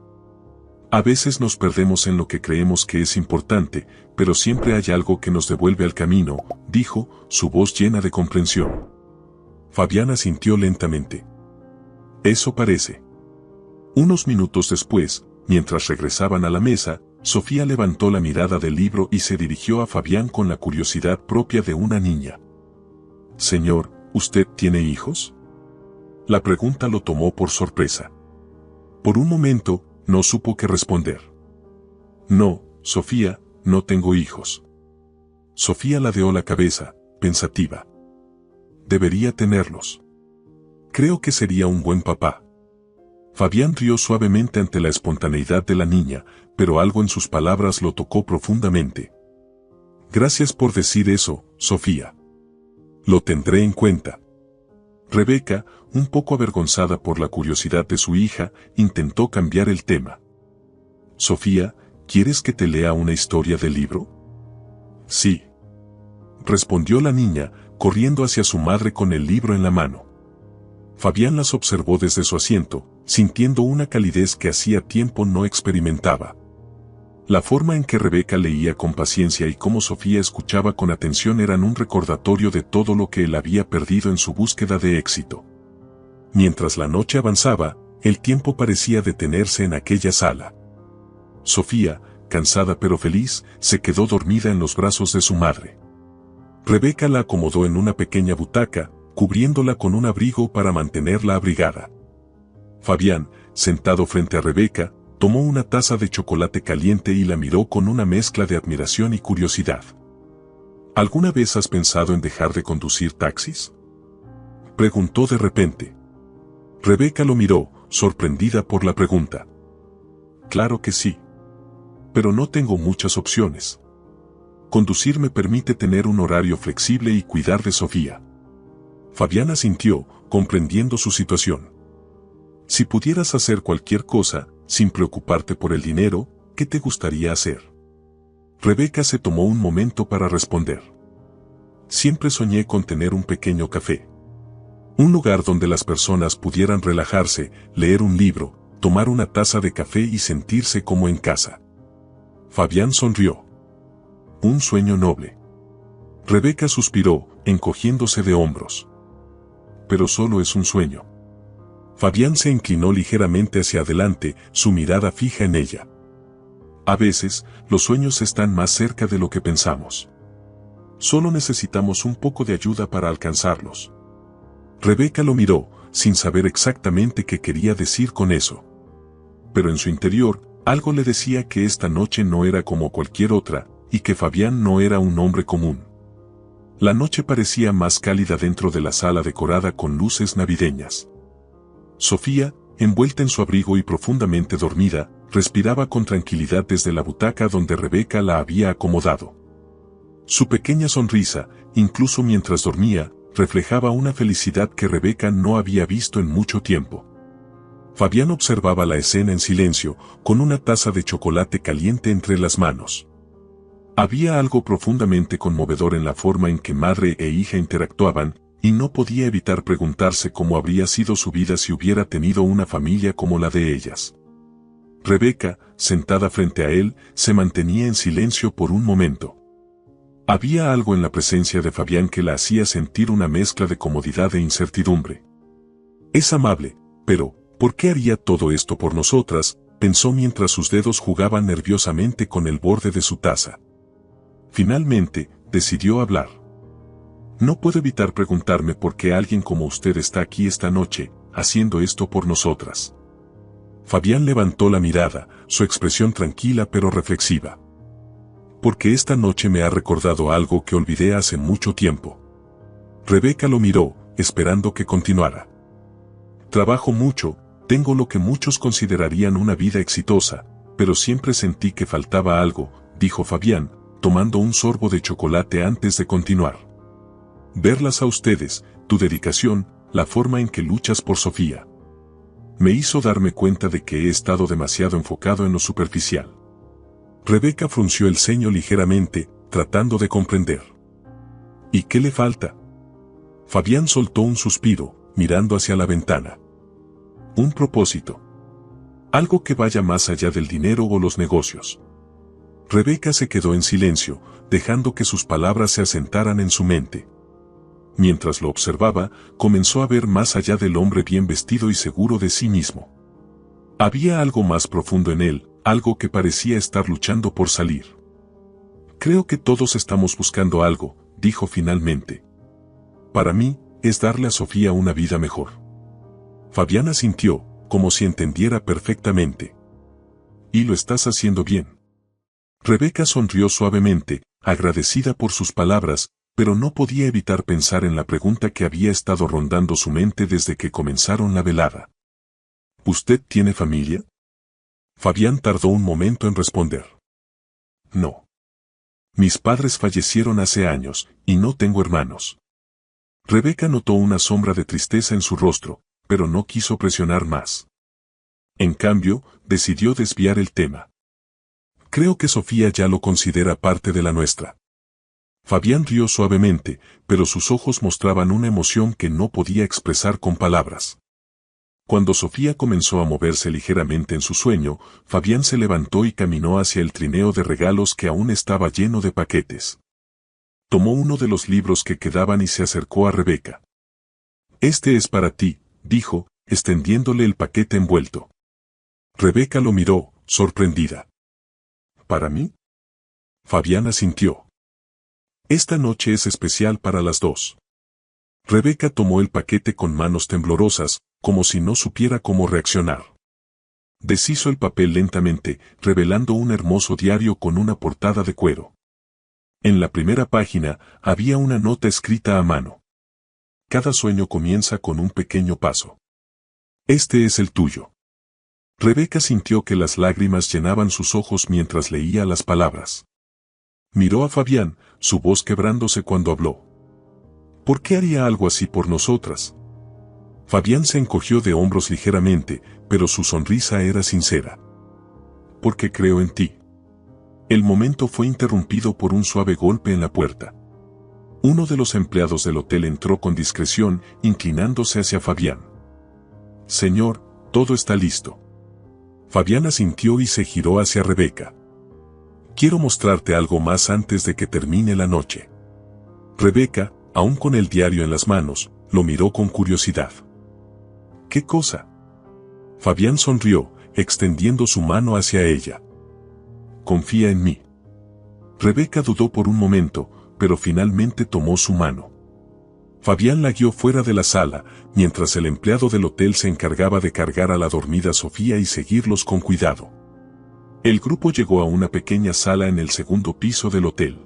Speaker 1: A veces nos perdemos en lo que creemos que es importante, pero siempre hay algo que nos devuelve al camino, dijo, su voz llena de comprensión. Fabián asintió lentamente. Eso parece. Unos minutos después, mientras regresaban a la mesa, Sofía levantó la mirada del libro y se dirigió a Fabián con la curiosidad propia de una niña. «Señor, ¿usted tiene hijos?». La pregunta lo tomó por sorpresa. Por un momento, no supo qué responder. «No, Sofía, no tengo hijos». Sofía ladeó la cabeza, pensativa. «Debería tenerlos. Creo que sería un buen papá». Fabián rió suavemente ante la espontaneidad de la niña, pero algo en sus palabras lo tocó profundamente. «Gracias por decir eso, Sofía. Lo tendré en cuenta». Rebeca, un poco avergonzada por la curiosidad de su hija, intentó cambiar el tema. «Sofía, ¿quieres que te lea una historia del libro?». «Sí», respondió la niña, corriendo hacia su madre con el libro en la mano. Fabián las observó desde su asiento, sintiendo una calidez que hacía tiempo no experimentaba. La forma en que Rebeca leía con paciencia y cómo Sofía escuchaba con atención eran un recordatorio de todo lo que él había perdido en su búsqueda de éxito. Mientras la noche avanzaba, el tiempo parecía detenerse en aquella sala. Sofía, cansada pero feliz, se quedó dormida en los brazos de su madre. Rebeca la acomodó en una pequeña butaca, cubriéndola con un abrigo para mantenerla abrigada. Fabián, sentado frente a Rebeca, tomó una taza de chocolate caliente y la miró con una mezcla de admiración y curiosidad. ¿Alguna vez has pensado en dejar de conducir taxis?, preguntó de repente. Rebeca lo miró, sorprendida por la pregunta. «Claro que sí. Pero no tengo muchas opciones. Conducir me permite tener un horario flexible y cuidar de Sofía». Fabián asintió, comprendiendo su situación. «Si pudieras hacer cualquier cosa, sin preocuparte por el dinero, ¿qué te gustaría hacer?». Rebeca se tomó un momento para responder. «Siempre soñé con tener un pequeño café. Un lugar donde las personas pudieran relajarse, leer un libro, tomar una taza de café y sentirse como en casa». Fabián sonrió. «Un sueño noble». Rebeca suspiró, encogiéndose de hombros. «Pero solo es un sueño». Fabián se inclinó ligeramente hacia adelante, su mirada fija en ella. «A veces, los sueños están más cerca de lo que pensamos. Solo necesitamos un poco de ayuda para alcanzarlos». Rebeca lo miró, sin saber exactamente qué quería decir con eso. Pero en su interior, algo le decía que esta noche no era como cualquier otra, y que Fabián no era un hombre común. La noche parecía más cálida dentro de la sala decorada con luces navideñas. Sofía, envuelta en su abrigo y profundamente dormida, respiraba con tranquilidad desde la butaca donde Rebeca la había acomodado. Su pequeña sonrisa, incluso mientras dormía, reflejaba una felicidad que Rebeca no había visto en mucho tiempo. Fabián observaba la escena en silencio, con una taza de chocolate caliente entre las manos. Había algo profundamente conmovedor en la forma en que madre e hija interactuaban, y no podía evitar preguntarse cómo habría sido su vida si hubiera tenido una familia como la de ellas. Rebeca, sentada frente a él, se mantenía en silencio por un momento. Había algo en la presencia de Fabián que la hacía sentir una mezcla de comodidad e incertidumbre. «Es amable, pero, ¿por qué haría todo esto por nosotras?», pensó mientras sus dedos jugaban nerviosamente con el borde de su taza. Finalmente, decidió hablar. «No puedo evitar preguntarme por qué alguien como usted está aquí esta noche, haciendo esto por nosotras». Fabián levantó la mirada, su expresión tranquila pero reflexiva. «Porque esta noche me ha recordado algo que olvidé hace mucho tiempo». Rebeca lo miró, esperando que continuara. «Trabajo mucho, tengo lo que muchos considerarían una vida exitosa, pero siempre sentí que faltaba algo», dijo Fabián, tomando un sorbo de chocolate antes de continuar. «Verlas a ustedes, tu dedicación, la forma en que luchas por Sofía, me hizo darme cuenta de que he estado demasiado enfocado en lo superficial». Rebeca frunció el ceño ligeramente, tratando de comprender. «¿Y qué le falta?». Fabián soltó un suspiro, mirando hacia la ventana. «Un propósito. Algo que vaya más allá del dinero o los negocios». Rebeca se quedó en silencio, dejando que sus palabras se asentaran en su mente. Mientras lo observaba, comenzó a ver más allá del hombre bien vestido y seguro de sí mismo. Había algo más profundo en él, algo que parecía estar luchando por salir. Creo que todos estamos buscando algo, dijo finalmente. Para mí, es darle a Sofía una vida mejor. Fabián asintió, como si entendiera perfectamente. Y lo estás haciendo bien. Rebeca sonrió suavemente, agradecida por sus palabras, pero no podía evitar pensar en la pregunta que había estado rondando su mente desde que comenzaron la velada. ¿Usted tiene familia? Fabián tardó un momento en responder. No. Mis padres fallecieron hace años, y no tengo hermanos. Rebeca notó una sombra de tristeza en su rostro, pero no quiso presionar más. En cambio, decidió desviar el tema. Creo que Sofía ya lo considera parte de la nuestra. Fabián rió suavemente, pero sus ojos mostraban una emoción que no podía expresar con palabras. Cuando Sofía comenzó a moverse ligeramente en su sueño, Fabián se levantó y caminó hacia el trineo de regalos que aún estaba lleno de paquetes. Tomó uno de los libros que quedaban y se acercó a Rebeca. Este es para ti, dijo, extendiéndole el paquete envuelto. Rebeca lo miró, sorprendida. ¿Para mí? Fabián asintió. Esta noche es especial para las dos. Rebeca tomó el paquete con manos temblorosas, como si no supiera cómo reaccionar. Deshizo el papel lentamente, revelando un hermoso diario con una portada de cuero. En la primera página había una nota escrita a mano. Cada sueño comienza con un pequeño paso. Este es el tuyo. Rebeca sintió que las lágrimas llenaban sus ojos mientras leía las palabras. Miró a Fabián, su voz quebrándose cuando habló. ¿Por qué haría algo así por nosotras? Fabián se encogió de hombros ligeramente, pero su sonrisa era sincera. Porque creo en ti. El momento fue interrumpido por un suave golpe en la puerta. Uno de los empleados del hotel entró con discreción, inclinándose hacia Fabián. Señor, todo está listo. Fabián asintió y se giró hacia Rebeca. Quiero mostrarte algo más antes de que termine la noche. Rebeca, aún con el diario en las manos, lo miró con curiosidad. ¿Qué cosa? Fabián sonrió, extendiendo su mano hacia ella. Confía en mí. Rebeca dudó por un momento, pero finalmente tomó su mano. Fabián la guió fuera de la sala, mientras el empleado del hotel se encargaba de cargar a la dormida Sofía y seguirlos con cuidado. El grupo llegó a una pequeña sala en el segundo piso del hotel.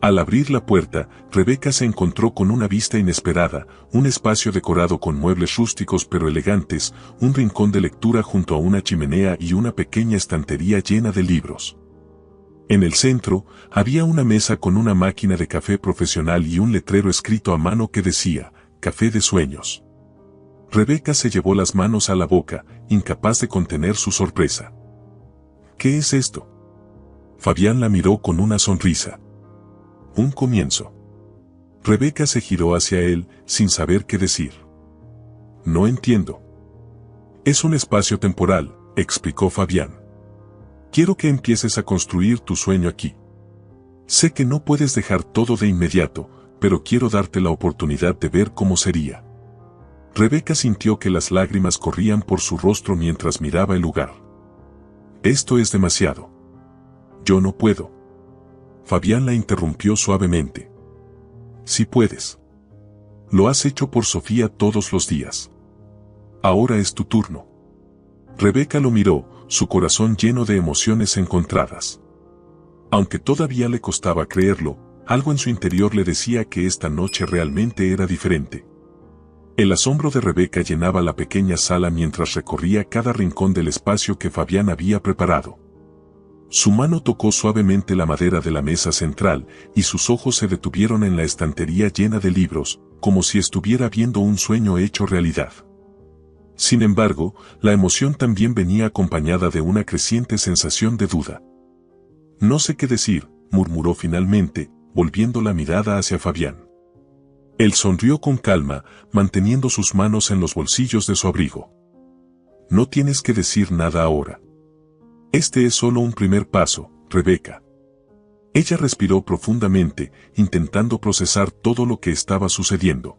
Speaker 1: Al abrir la puerta, Rebeca se encontró con una vista inesperada, un espacio decorado con muebles rústicos pero elegantes, un rincón de lectura junto a una chimenea y una pequeña estantería llena de libros. En el centro, había una mesa con una máquina de café profesional y un letrero escrito a mano que decía, Café de Sueños. Rebeca se llevó las manos a la boca, incapaz de contener su sorpresa. ¿Qué es esto? Fabián la miró con una sonrisa. Un comienzo. Rebeca se giró hacia él, sin saber qué decir. No entiendo. Es un espacio temporal, explicó Fabián. Quiero que empieces a construir tu sueño aquí. Sé que no puedes dejar todo de inmediato, pero quiero darte la oportunidad de ver cómo sería. Rebeca sintió que las lágrimas corrían por su rostro mientras miraba el lugar. Esto es demasiado. Yo no puedo. Fabián la interrumpió suavemente. Sí puedes. Lo has hecho por Sofía todos los días. Ahora es tu turno. Rebeca lo miró, su corazón lleno de emociones encontradas. Aunque todavía le costaba creerlo, algo en su interior le decía que esta noche realmente era diferente. El asombro de Rebeca llenaba la pequeña sala mientras recorría cada rincón del espacio que Fabián había preparado. Su mano tocó suavemente la madera de la mesa central, y sus ojos se detuvieron en la estantería llena de libros, como si estuviera viendo un sueño hecho realidad. Sin embargo, la emoción también venía acompañada de una creciente sensación de duda. No sé qué decir, murmuró finalmente, volviendo la mirada hacia Fabián. Él sonrió con calma, manteniendo sus manos en los bolsillos de su abrigo. No tienes que decir nada ahora. Este es solo un primer paso, Rebeca. Ella respiró profundamente, intentando procesar todo lo que estaba sucediendo.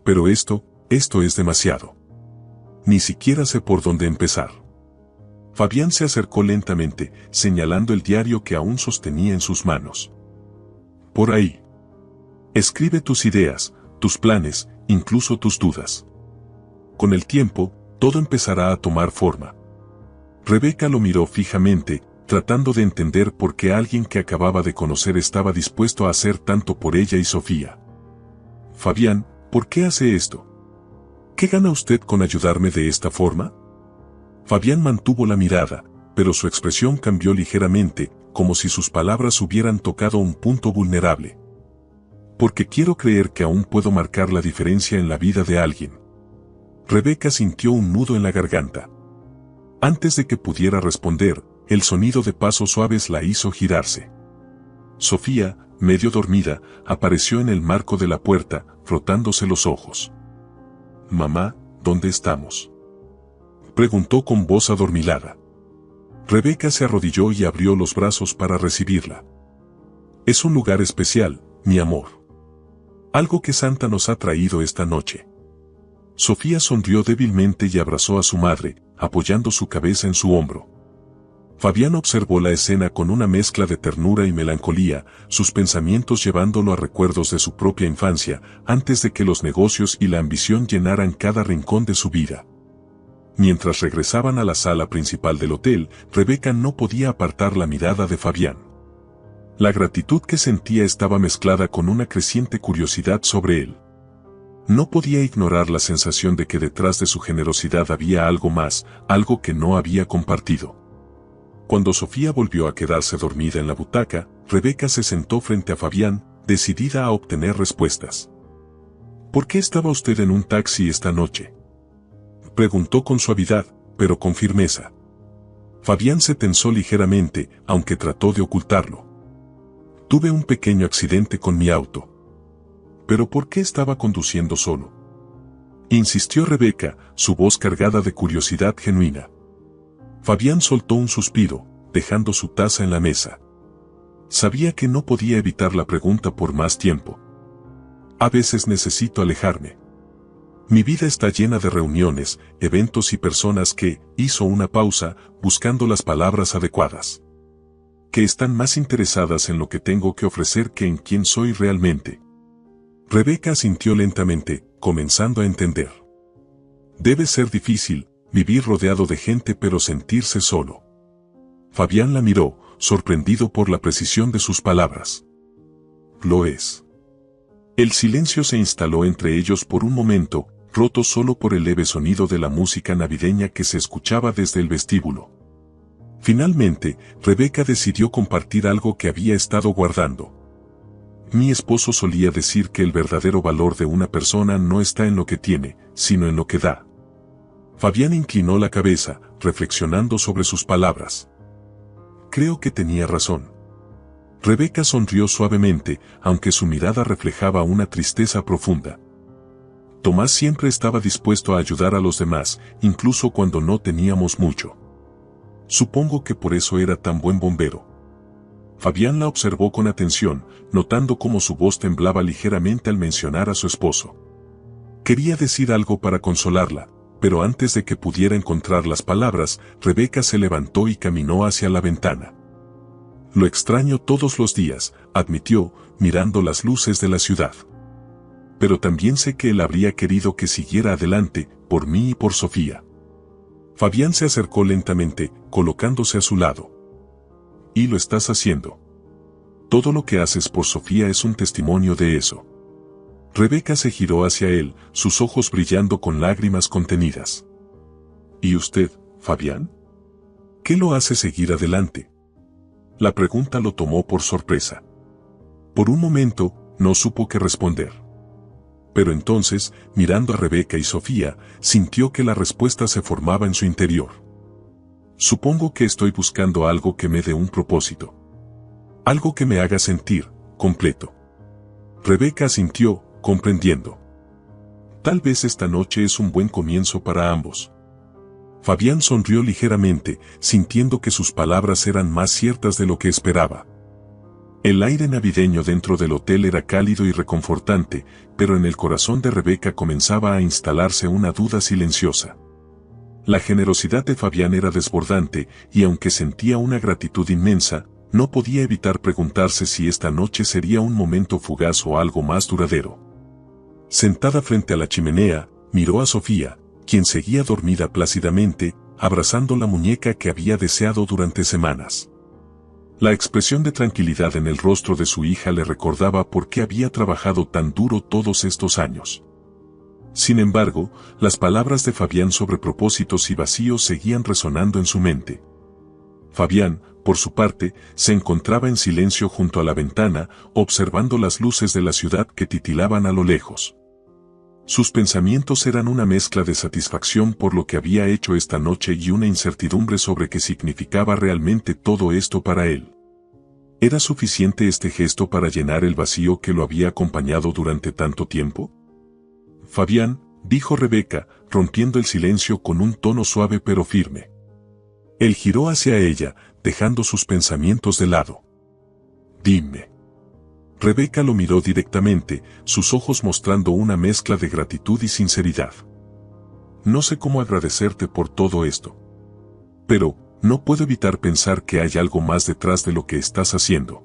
Speaker 1: Pero esto es demasiado. Ni siquiera sé por dónde empezar. Fabián se acercó lentamente, señalando el diario que aún sostenía en sus manos. Por ahí. Escribe tus ideas, tus planes, incluso tus dudas. Con el tiempo, todo empezará a tomar forma. Rebeca lo miró fijamente, tratando de entender por qué alguien que acababa de conocer estaba dispuesto a hacer tanto por ella y Sofía. Fabián, ¿por qué hace esto? ¿Qué gana usted con ayudarme de esta forma? Fabián mantuvo la mirada, pero su expresión cambió ligeramente, como si sus palabras hubieran tocado un punto vulnerable. Porque quiero creer que aún puedo marcar la diferencia en la vida de alguien. Rebeca sintió un nudo en la garganta. Antes de que pudiera responder, el sonido de pasos suaves la hizo girarse. Sofía, medio dormida, apareció en el marco de la puerta, frotándose los ojos. «Mamá, ¿dónde estamos?», preguntó con voz adormilada. Rebeca se arrodilló y abrió los brazos para recibirla. «Es un lugar especial, mi amor. Algo que Santa nos ha traído esta noche». Sofía sonrió débilmente y abrazó a su madre, apoyando su cabeza en su hombro. Fabián observó la escena con una mezcla de ternura y melancolía, sus pensamientos llevándolo a recuerdos de su propia infancia, antes de que los negocios y la ambición llenaran cada rincón de su vida. Mientras regresaban a la sala principal del hotel, Rebeca no podía apartar la mirada de Fabián. La gratitud que sentía estaba mezclada con una creciente curiosidad sobre él. No podía ignorar la sensación de que detrás de su generosidad había algo más, algo que no había compartido. Cuando Sofía volvió a quedarse dormida en la butaca, Rebeca se sentó frente a Fabián, decidida a obtener respuestas. «¿Por qué estaba usted en un taxi esta noche?», preguntó con suavidad, pero con firmeza. Fabián se tensó ligeramente, aunque trató de ocultarlo. «Tuve un pequeño accidente con mi auto». «¿Pero por qué estaba conduciendo solo?», insistió Rebeca, su voz cargada de curiosidad genuina. Fabián soltó un suspiro, dejando su taza en la mesa. Sabía que no podía evitar la pregunta por más tiempo. «A veces necesito alejarme. Mi vida está llena de reuniones, eventos y personas que», hizo una pausa, buscando las palabras adecuadas, «que están más interesadas en lo que tengo que ofrecer que en quién soy realmente». Rebeca asintió lentamente, comenzando a entender. Debe ser difícil, vivir rodeado de gente pero sentirse solo. Fabián la miró, sorprendido por la precisión de sus palabras. Lo es. El silencio se instaló entre ellos por un momento, roto solo por el leve sonido de la música navideña que se escuchaba desde el vestíbulo. Finalmente, Rebeca decidió compartir algo que había estado guardando. «Mi esposo solía decir que el verdadero valor de una persona no está en lo que tiene, sino en lo que da». Fabián inclinó la cabeza, reflexionando sobre sus palabras. Creo que tenía razón. Rebeca sonrió suavemente, aunque su mirada reflejaba una tristeza profunda. Tomás siempre estaba dispuesto a ayudar a los demás, incluso cuando no teníamos mucho. Supongo que por eso era tan buen bombero. Fabián la observó con atención, notando cómo su voz temblaba ligeramente al mencionar a su esposo. Quería decir algo para consolarla, pero antes de que pudiera encontrar las palabras, Rebeca se levantó y caminó hacia la ventana. «Lo extraño todos los días», admitió, mirando las luces de la ciudad. «Pero también sé que él habría querido que siguiera adelante, por mí y por Sofía». Fabián se acercó lentamente, colocándose a su lado. «Y lo estás haciendo. Todo lo que haces por Sofía es un testimonio de eso». Rebeca se giró hacia él, sus ojos brillando con lágrimas contenidas. «¿Y usted, Fabián? ¿Qué lo hace seguir adelante?». La pregunta lo tomó por sorpresa. Por un momento, no supo qué responder. Pero entonces, mirando a Rebeca y Sofía, sintió que la respuesta se formaba en su interior. «Supongo que estoy buscando algo que me dé un propósito. Algo que me haga sentir completo». Rebeca asintió, comprendiendo. Tal vez esta noche es un buen comienzo para ambos. Fabián sonrió ligeramente, sintiendo que sus palabras eran más ciertas de lo que esperaba. El aire navideño dentro del hotel era cálido y reconfortante, pero en el corazón de Rebeca comenzaba a instalarse una duda silenciosa. La generosidad de Fabián era desbordante, y aunque sentía una gratitud inmensa, no podía evitar preguntarse si esta noche sería un momento fugaz o algo más duradero. Sentada frente a la chimenea, miró a Sofía, quien seguía dormida plácidamente, abrazando la muñeca que había deseado durante semanas. La expresión de tranquilidad en el rostro de su hija le recordaba por qué había trabajado tan duro todos estos años. Sin embargo, las palabras de Fabián sobre propósitos y vacíos seguían resonando en su mente. Fabián, por su parte, se encontraba en silencio junto a la ventana, observando las luces de la ciudad que titilaban a lo lejos. Sus pensamientos eran una mezcla de satisfacción por lo que había hecho esta noche y una incertidumbre sobre qué significaba realmente todo esto para él. ¿Era suficiente este gesto para llenar el vacío que lo había acompañado durante tanto tiempo? Fabián, dijo Rebeca, rompiendo el silencio con un tono suave pero firme. Él giró hacia ella, dejando sus pensamientos de lado. Dime. Rebeca lo miró directamente, sus ojos mostrando una mezcla de gratitud y sinceridad. No sé cómo agradecerte por todo esto. Pero, no puedo evitar pensar que hay algo más detrás de lo que estás haciendo.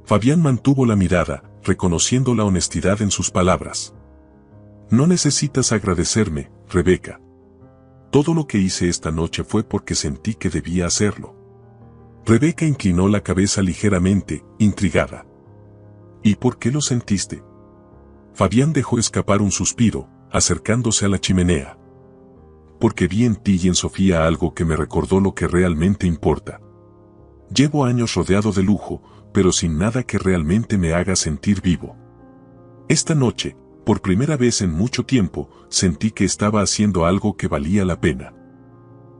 Speaker 1: Fabián mantuvo la mirada, reconociendo la honestidad en sus palabras. No necesitas agradecerme, Rebeca. Todo lo que hice esta noche fue porque sentí que debía hacerlo. Rebeca inclinó la cabeza ligeramente, intrigada. ¿Y por qué lo sentiste? Fabián dejó escapar un suspiro, acercándose a la chimenea. Porque vi en ti y en Sofía algo que me recordó lo que realmente importa. Llevo años rodeado de lujo, pero sin nada que realmente me haga sentir vivo. Esta noche, por primera vez en mucho tiempo, sentí que estaba haciendo algo que valía la pena.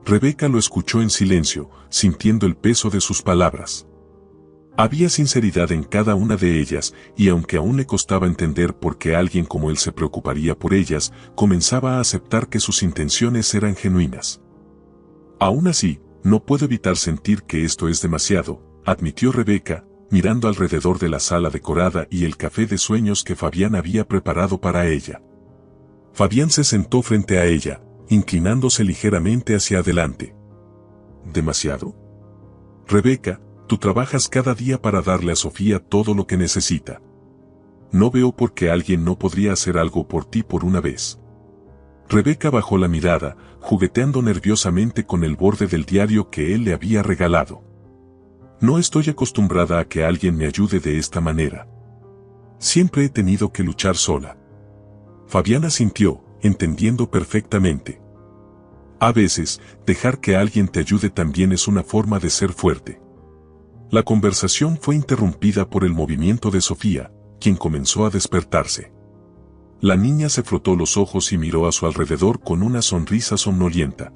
Speaker 1: Rebeca lo escuchó en silencio, sintiendo el peso de sus palabras. Había sinceridad en cada una de ellas, y aunque aún le costaba entender por qué alguien como él se preocuparía por ellas, comenzaba a aceptar que sus intenciones eran genuinas. Aún así, no puedo evitar sentir que esto es demasiado, admitió Rebeca, mirando alrededor de la sala decorada y el café de sueños que Fabián había preparado para ella. Fabián se sentó frente a ella, inclinándose ligeramente hacia adelante. ¿Demasiado? Rebeca, tú trabajas cada día para darle a Sofía todo lo que necesita. No veo por qué alguien no podría hacer algo por ti por una vez. Rebeca bajó la mirada, jugueteando nerviosamente con el borde del diario que él le había regalado. No estoy acostumbrada a que alguien me ayude de esta manera. Siempre he tenido que luchar sola. Fabián asintió, entendiendo perfectamente. A veces, dejar que alguien te ayude también es una forma de ser fuerte. La conversación fue interrumpida por el movimiento de Sofía, quien comenzó a despertarse. La niña se frotó los ojos y miró a su alrededor con una sonrisa somnolienta.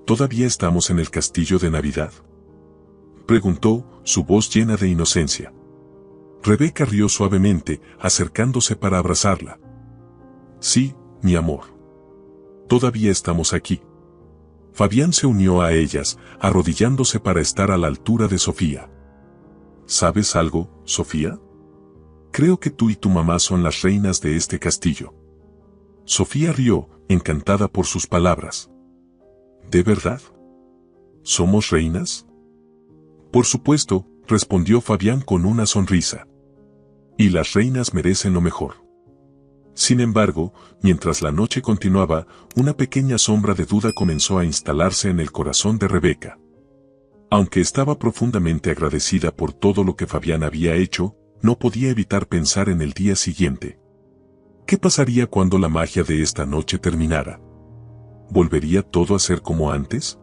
Speaker 1: ¿Todavía estamos en el castillo de Navidad?, preguntó, su voz llena de inocencia. Rebeca rió suavemente, acercándose para abrazarla. Sí, mi amor. Todavía estamos aquí. Fabián se unió a ellas, arrodillándose para estar a la altura de Sofía. ¿Sabes algo, Sofía? Creo que tú y tu mamá son las reinas de este castillo. Sofía rió, encantada por sus palabras. ¿De verdad? ¿Somos reinas? Por supuesto, respondió Fabián con una sonrisa. Y las reinas merecen lo mejor. Sin embargo, mientras la noche continuaba, una pequeña sombra de duda comenzó a instalarse en el corazón de Rebeca. Aunque estaba profundamente agradecida por todo lo que Fabián había hecho, no podía evitar pensar en el día siguiente. ¿Qué pasaría cuando la magia de esta noche terminara? ¿Volvería todo a ser como antes?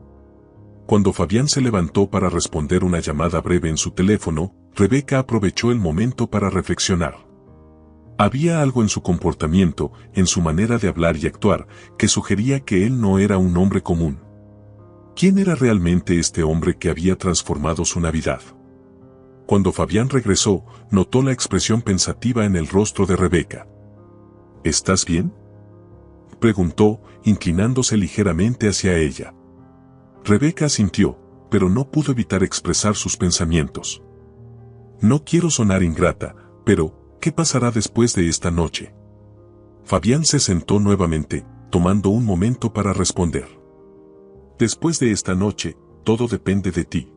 Speaker 1: Cuando Fabián se levantó para responder una llamada breve en su teléfono, Rebeca aprovechó el momento para reflexionar. Había algo en su comportamiento, en su manera de hablar y actuar, que sugería que él no era un hombre común. ¿Quién era realmente este hombre que había transformado su Navidad? Cuando Fabián regresó, notó la expresión pensativa en el rostro de Rebeca. ¿Estás bien?, preguntó, inclinándose ligeramente hacia ella. Rebeca asintió, pero no pudo evitar expresar sus pensamientos. No quiero sonar ingrata, pero ¿qué pasará después de esta noche? Fabián se sentó nuevamente, tomando un momento para responder. Después de esta noche, todo depende de ti.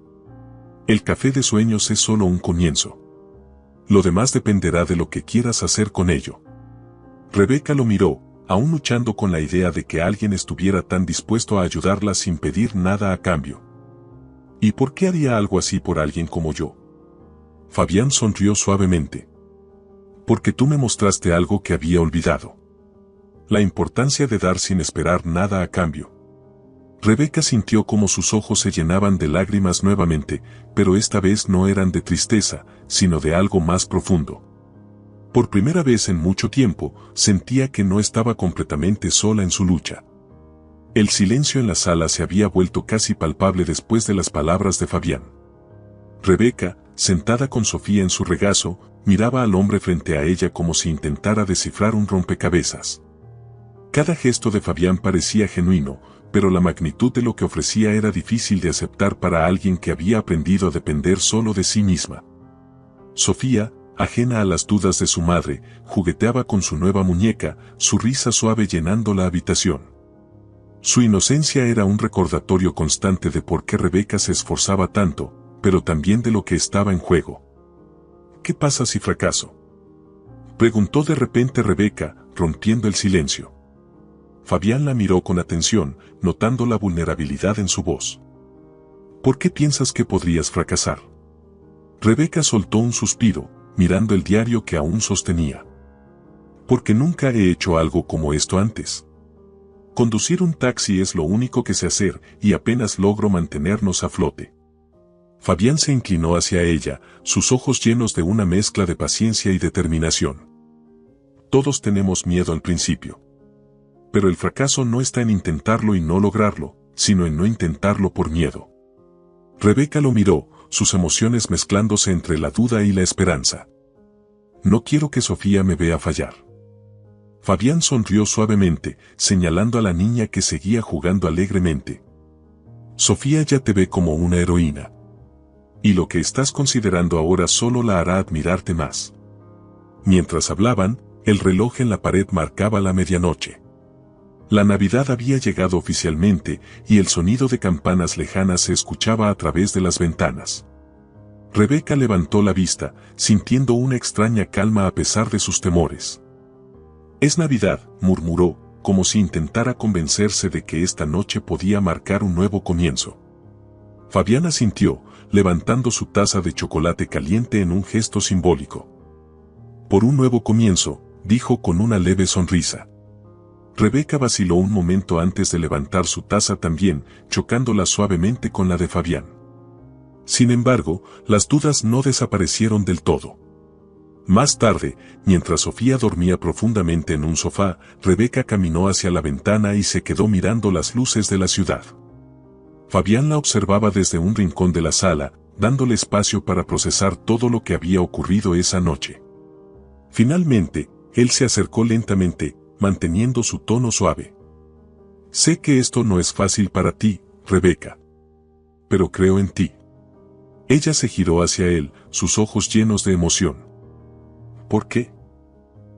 Speaker 1: El café de sueños es solo un comienzo. Lo demás dependerá de lo que quieras hacer con ello. Rebeca lo miró, aún luchando con la idea de que alguien estuviera tan dispuesto a ayudarla sin pedir nada a cambio. ¿Y por qué haría algo así por alguien como yo? Fabián sonrió suavemente. Porque tú me mostraste algo que había olvidado. La importancia de dar sin esperar nada a cambio. Rebeca sintió como sus ojos se llenaban de lágrimas nuevamente, pero esta vez no eran de tristeza, sino de algo más profundo. Por primera vez en mucho tiempo, sentía que no estaba completamente sola en su lucha. El silencio en la sala se había vuelto casi palpable después de las palabras de Fabián. Rebeca, sentada con Sofía en su regazo, miraba al hombre frente a ella como si intentara descifrar un rompecabezas. Cada gesto de Fabián parecía genuino, pero la magnitud de lo que ofrecía era difícil de aceptar para alguien que había aprendido a depender solo de sí misma. Sofía, ajena a las dudas de su madre, jugueteaba con su nueva muñeca, su risa suave llenando la habitación. Su inocencia era un recordatorio constante de por qué Rebeca se esforzaba tanto, pero también de lo que estaba en juego. ¿Qué pasa si fracaso?, preguntó de repente Rebeca, rompiendo el silencio. Fabián la miró con atención, notando la vulnerabilidad en su voz. ¿Por qué piensas que podrías fracasar? Rebeca soltó un suspiro, mirando el diario que aún sostenía. Porque nunca he hecho algo como esto antes. Conducir un taxi es lo único que sé hacer y apenas logro mantenernos a flote. Fabián se inclinó hacia ella, sus ojos llenos de una mezcla de paciencia y determinación. Todos tenemos miedo al principio. Pero el fracaso no está en intentarlo y no lograrlo, sino en no intentarlo por miedo. Rebeca lo miró, sus emociones mezclándose entre la duda y la esperanza. No quiero que Sofía me vea fallar. Fabián sonrió suavemente, señalando a la niña que seguía jugando alegremente. Sofía ya te ve como una heroína. Y lo que estás considerando ahora solo la hará admirarte más. Mientras hablaban, el reloj en la pared marcaba la medianoche. La Navidad había llegado oficialmente y el sonido de campanas lejanas se escuchaba a través de las ventanas. Rebeca levantó la vista, sintiendo una extraña calma a pesar de sus temores. Es Navidad, murmuró, como si intentara convencerse de que esta noche podía marcar un nuevo comienzo. Fabián asintió, levantando su taza de chocolate caliente en un gesto simbólico. Por un nuevo comienzo, dijo con una leve sonrisa. Rebeca vaciló un momento antes de levantar su taza también, chocándola suavemente con la de Fabián. Sin embargo, las dudas no desaparecieron del todo. Más tarde, mientras Sofía dormía profundamente en un sofá, Rebeca caminó hacia la ventana y se quedó mirando las luces de la ciudad. Fabián la observaba desde un rincón de la sala, dándole espacio para procesar todo lo que había ocurrido esa noche. Finalmente, él se acercó lentamente, manteniendo su tono suave. Sé que esto no es fácil para ti, Rebeca. Pero creo en ti. Ella se giró hacia él, sus ojos llenos de emoción. ¿Por qué?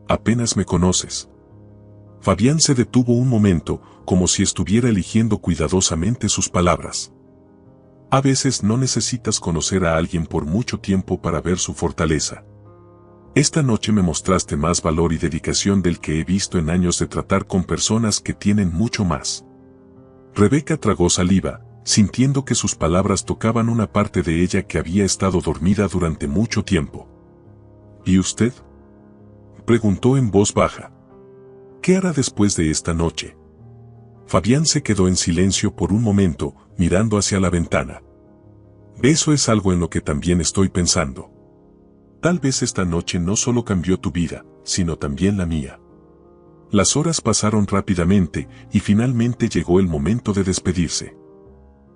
Speaker 1: Apenas me conoces. Fabián se detuvo un momento, como si estuviera eligiendo cuidadosamente sus palabras. A veces no necesitas conocer a alguien por mucho tiempo para ver su fortaleza. Esta noche me mostraste más valor y dedicación del que he visto en años de tratar con personas que tienen mucho más. Rebeca tragó saliva, sintiendo que sus palabras tocaban una parte de ella que había estado dormida durante mucho tiempo. ¿Y usted?, preguntó en voz baja. ¿Qué hará después de esta noche? Fabián se quedó en silencio por un momento, mirando hacia la ventana. Eso es algo en lo que también estoy pensando. Tal vez esta noche no solo cambió tu vida, sino también la mía. Las horas pasaron rápidamente y finalmente llegó el momento de despedirse.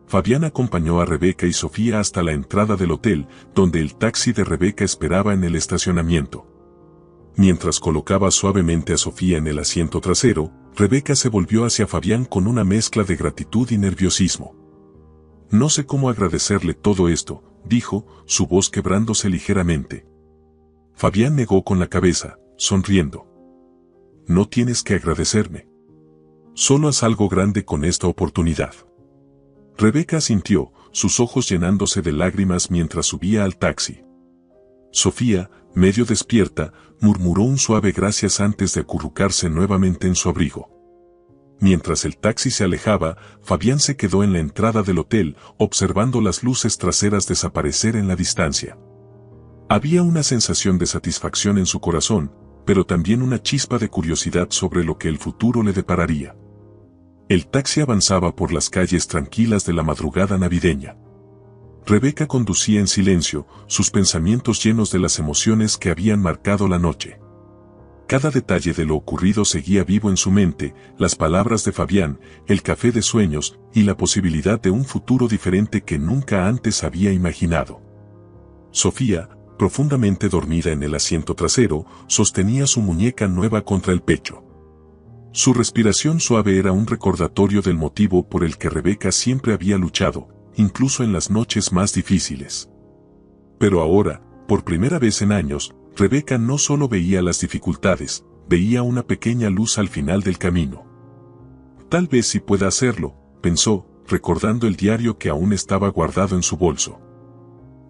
Speaker 1: Fabián acompañó a Rebeca y Sofía hasta la entrada del hotel, donde el taxi de Rebeca esperaba en el estacionamiento. Mientras colocaba suavemente a Sofía en el asiento trasero, Rebeca se volvió hacia Fabián con una mezcla de gratitud y nerviosismo. No sé cómo agradecerle todo esto, dijo, su voz quebrándose ligeramente. Fabián negó con la cabeza, sonriendo. No tienes que agradecerme. Solo haz algo grande con esta oportunidad. Rebeca asintió, sus ojos llenándose de lágrimas mientras subía al taxi. Sofía, medio despierta, murmuró un suave gracias antes de acurrucarse nuevamente en su abrigo. Mientras el taxi se alejaba, Fabián se quedó en la entrada del hotel, observando las luces traseras desaparecer en la distancia. Había una sensación de satisfacción en su corazón, pero también una chispa de curiosidad sobre lo que el futuro le depararía. El taxi avanzaba por las calles tranquilas de la madrugada navideña. Rebeca conducía en silencio, sus pensamientos llenos de las emociones que habían marcado la noche. Cada detalle de lo ocurrido seguía vivo en su mente, las palabras de Fabián, el café de sueños y la posibilidad de un futuro diferente que nunca antes había imaginado. Sofía, profundamente dormida en el asiento trasero, sostenía su muñeca nueva contra el pecho. Su respiración suave era un recordatorio del motivo por el que Rebeca siempre había luchado, incluso en las noches más difíciles. Pero ahora, por primera vez en años, Rebeca no solo veía las dificultades, veía una pequeña luz al final del camino. Tal vez sí pueda hacerlo, pensó, recordando el diario que aún estaba guardado en su bolso.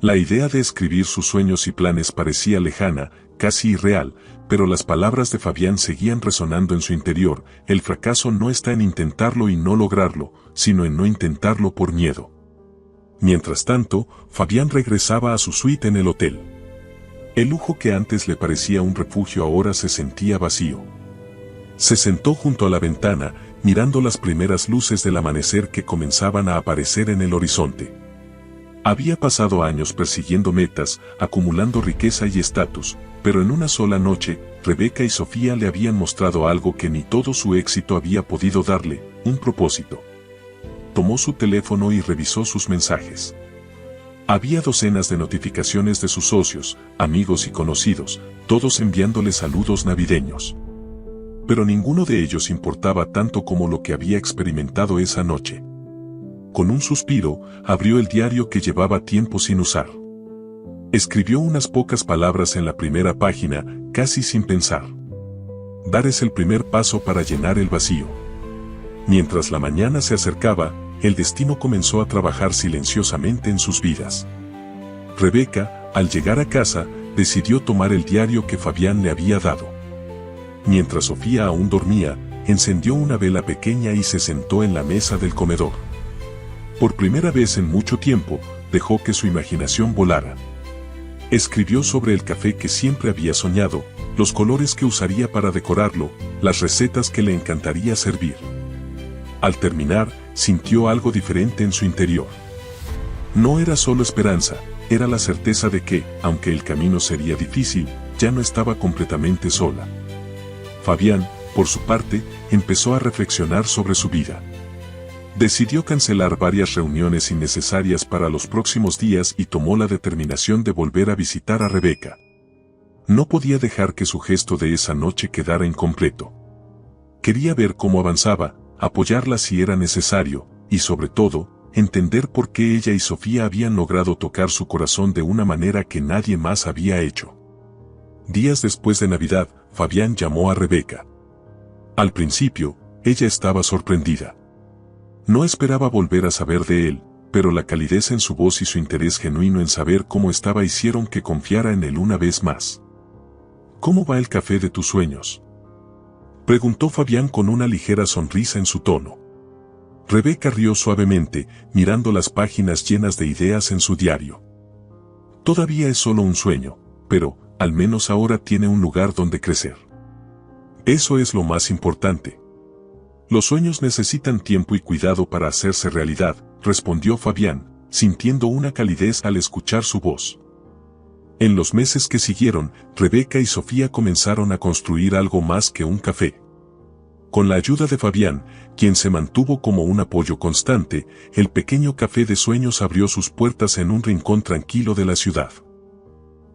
Speaker 1: La idea de escribir sus sueños y planes parecía lejana, casi irreal, pero las palabras de Fabián seguían resonando en su interior. El fracaso no está en intentarlo y no lograrlo, sino en no intentarlo por miedo. Mientras tanto, Fabián regresaba a su suite en el hotel. El lujo que antes le parecía un refugio ahora se sentía vacío. Se sentó junto a la ventana, mirando las primeras luces del amanecer que comenzaban a aparecer en el horizonte. Había pasado años persiguiendo metas, acumulando riqueza y estatus, pero en una sola noche, Rebeca y Sofía le habían mostrado algo que ni todo su éxito había podido darle, un propósito. Tomó su teléfono y revisó sus mensajes. Había docenas de notificaciones de sus socios, amigos y conocidos, todos enviándole saludos navideños. Pero ninguno de ellos importaba tanto como lo que había experimentado esa noche. Con un suspiro, abrió el diario que llevaba tiempo sin usar. Escribió unas pocas palabras en la primera página, casi sin pensar. Dar es el primer paso para llenar el vacío. Mientras la mañana se acercaba, el destino comenzó a trabajar silenciosamente en sus vidas. Rebeca, al llegar a casa, decidió tomar el diario que Fabián le había dado. Mientras Sofía aún dormía, encendió una vela pequeña y se sentó en la mesa del comedor. Por primera vez en mucho tiempo, dejó que su imaginación volara. Escribió sobre el café que siempre había soñado, los colores que usaría para decorarlo, las recetas que le encantaría servir. Al terminar, sintió algo diferente en su interior. No era solo esperanza, era la certeza de que, aunque el camino sería difícil, ya no estaba completamente sola. Fabián, por su parte, empezó a reflexionar sobre su vida. Decidió cancelar varias reuniones innecesarias para los próximos días y tomó la determinación de volver a visitar a Rebeca. No podía dejar que su gesto de esa noche quedara incompleto. Quería ver cómo avanzaba, apoyarla si era necesario, y sobre todo, entender por qué ella y Sofía habían logrado tocar su corazón de una manera que nadie más había hecho. Días después de Navidad, Fabián llamó a Rebeca. Al principio, ella estaba sorprendida. No esperaba volver a saber de él, pero la calidez en su voz y su interés genuino en saber cómo estaba hicieron que confiara en él una vez más. ¿Cómo va el café de tus sueños?, preguntó Fabián con una ligera sonrisa en su tono. Rebeca rió suavemente, mirando las páginas llenas de ideas en su diario. Todavía es solo un sueño, pero, al menos ahora tiene un lugar donde crecer. Eso es lo más importante. Los sueños necesitan tiempo y cuidado para hacerse realidad, respondió Fabián, sintiendo una calidez al escuchar su voz. En los meses que siguieron, Rebeca y Sofía comenzaron a construir algo más que un café. Con la ayuda de Fabián, quien se mantuvo como un apoyo constante, el pequeño café de sueños abrió sus puertas en un rincón tranquilo de la ciudad.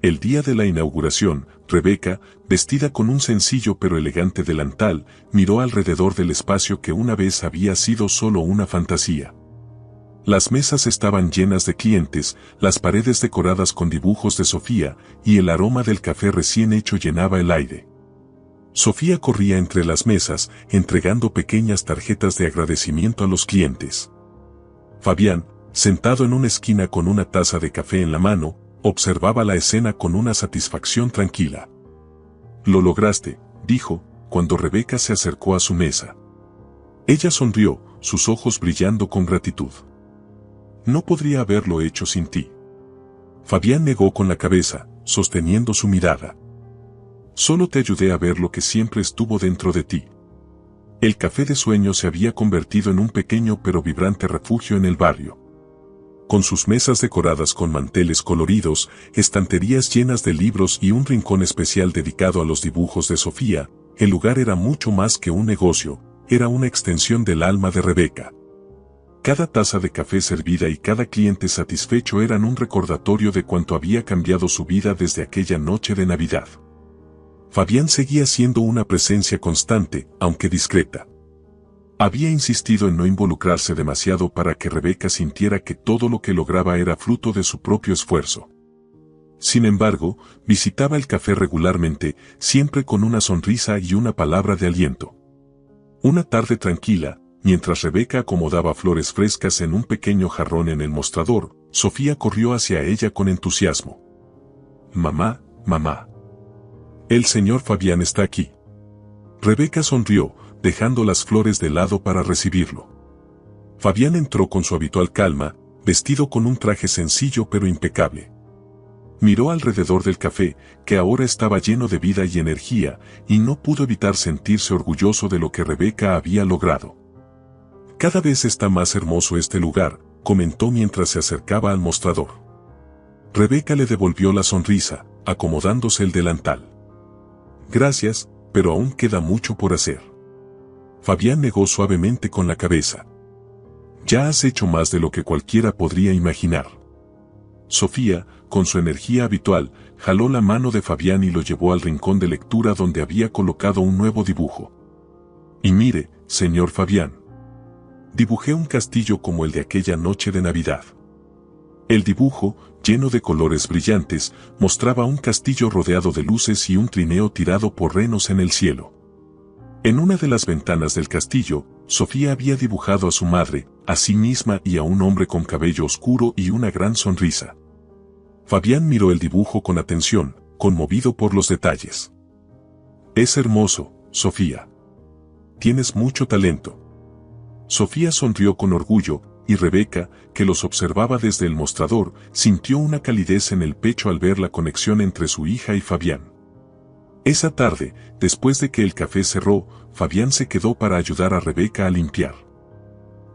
Speaker 1: El día de la inauguración, Rebeca, vestida con un sencillo pero elegante delantal, miró alrededor del espacio que una vez había sido solo una fantasía. Las mesas estaban llenas de clientes, las paredes decoradas con dibujos de Sofía, y el aroma del café recién hecho llenaba el aire. Sofía corría entre las mesas, entregando pequeñas tarjetas de agradecimiento a los clientes. Fabián, sentado en una esquina con una taza de café en la mano, observaba la escena con una satisfacción tranquila. «Lo lograste», dijo, cuando Rebeca se acercó a su mesa. Ella sonrió, sus ojos brillando con gratitud. «No podría haberlo hecho sin ti». Fabián negó con la cabeza, sosteniendo su mirada. «Solo te ayudé a ver lo que siempre estuvo dentro de ti». El café de sueño se había convertido en un pequeño pero vibrante refugio en el barrio. Con sus mesas decoradas con manteles coloridos, estanterías llenas de libros y un rincón especial dedicado a los dibujos de Sofía, el lugar era mucho más que un negocio, era una extensión del alma de Rebeca. Cada taza de café servida y cada cliente satisfecho eran un recordatorio de cuánto había cambiado su vida desde aquella noche de Navidad. Fabián seguía siendo una presencia constante, aunque discreta. Había insistido en no involucrarse demasiado para que Rebeca sintiera que todo lo que lograba era fruto de su propio esfuerzo. Sin embargo, visitaba el café regularmente, siempre con una sonrisa y una palabra de aliento. Una tarde tranquila, mientras Rebeca acomodaba flores frescas en un pequeño jarrón en el mostrador, Sofía corrió hacia ella con entusiasmo. «Mamá, mamá. El señor Fabián está aquí». Rebeca sonrió, dejando las flores de lado para recibirlo. Fabián entró con su habitual calma, vestido con un traje sencillo pero impecable. Miró alrededor del café, que ahora estaba lleno de vida y energía, y no pudo evitar sentirse orgulloso de lo que Rebeca había logrado. «Cada vez está más hermoso este lugar», comentó mientras se acercaba al mostrador. Rebeca le devolvió la sonrisa, acomodándose el delantal. «Gracias, pero aún queda mucho por hacer». Fabián negó suavemente con la cabeza. «Ya has hecho más de lo que cualquiera podría imaginar». Sofía, con su energía habitual, jaló la mano de Fabián y lo llevó al rincón de lectura donde había colocado un nuevo dibujo. «Y mire, señor Fabián. Dibujé un castillo como el de aquella noche de Navidad». El dibujo, lleno de colores brillantes, mostraba un castillo rodeado de luces y un trineo tirado por renos en el cielo. En una de las ventanas del castillo, Sofía había dibujado a su madre, a sí misma y a un hombre con cabello oscuro y una gran sonrisa. Fabián miró el dibujo con atención, conmovido por los detalles. «Es hermoso, Sofía. Tienes mucho talento». Sofía sonrió con orgullo, y Rebeca, que los observaba desde el mostrador, sintió una calidez en el pecho al ver la conexión entre su hija y Fabián. Esa tarde, después de que el café cerró, Fabián se quedó para ayudar a Rebeca a limpiar.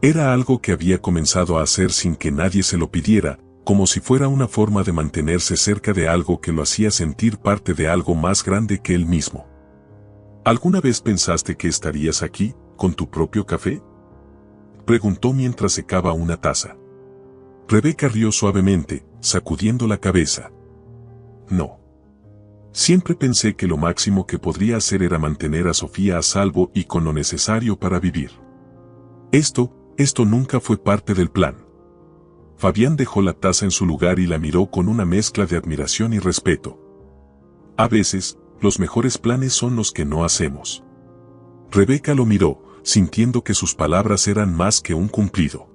Speaker 1: Era algo que había comenzado a hacer sin que nadie se lo pidiera, como si fuera una forma de mantenerse cerca de algo que lo hacía sentir parte de algo más grande que él mismo. ¿Alguna vez pensaste que estarías aquí, con tu propio café?, preguntó mientras secaba una taza. Rebeca rió suavemente, sacudiendo la cabeza. «No. Siempre pensé que lo máximo que podría hacer era mantener a Sofía a salvo y con lo necesario para vivir. Esto nunca fue parte del plan». Fabián dejó la taza en su lugar y la miró con una mezcla de admiración y respeto. «A veces, los mejores planes son los que no hacemos». Rebeca lo miró, sintiendo que sus palabras eran más que un cumplido.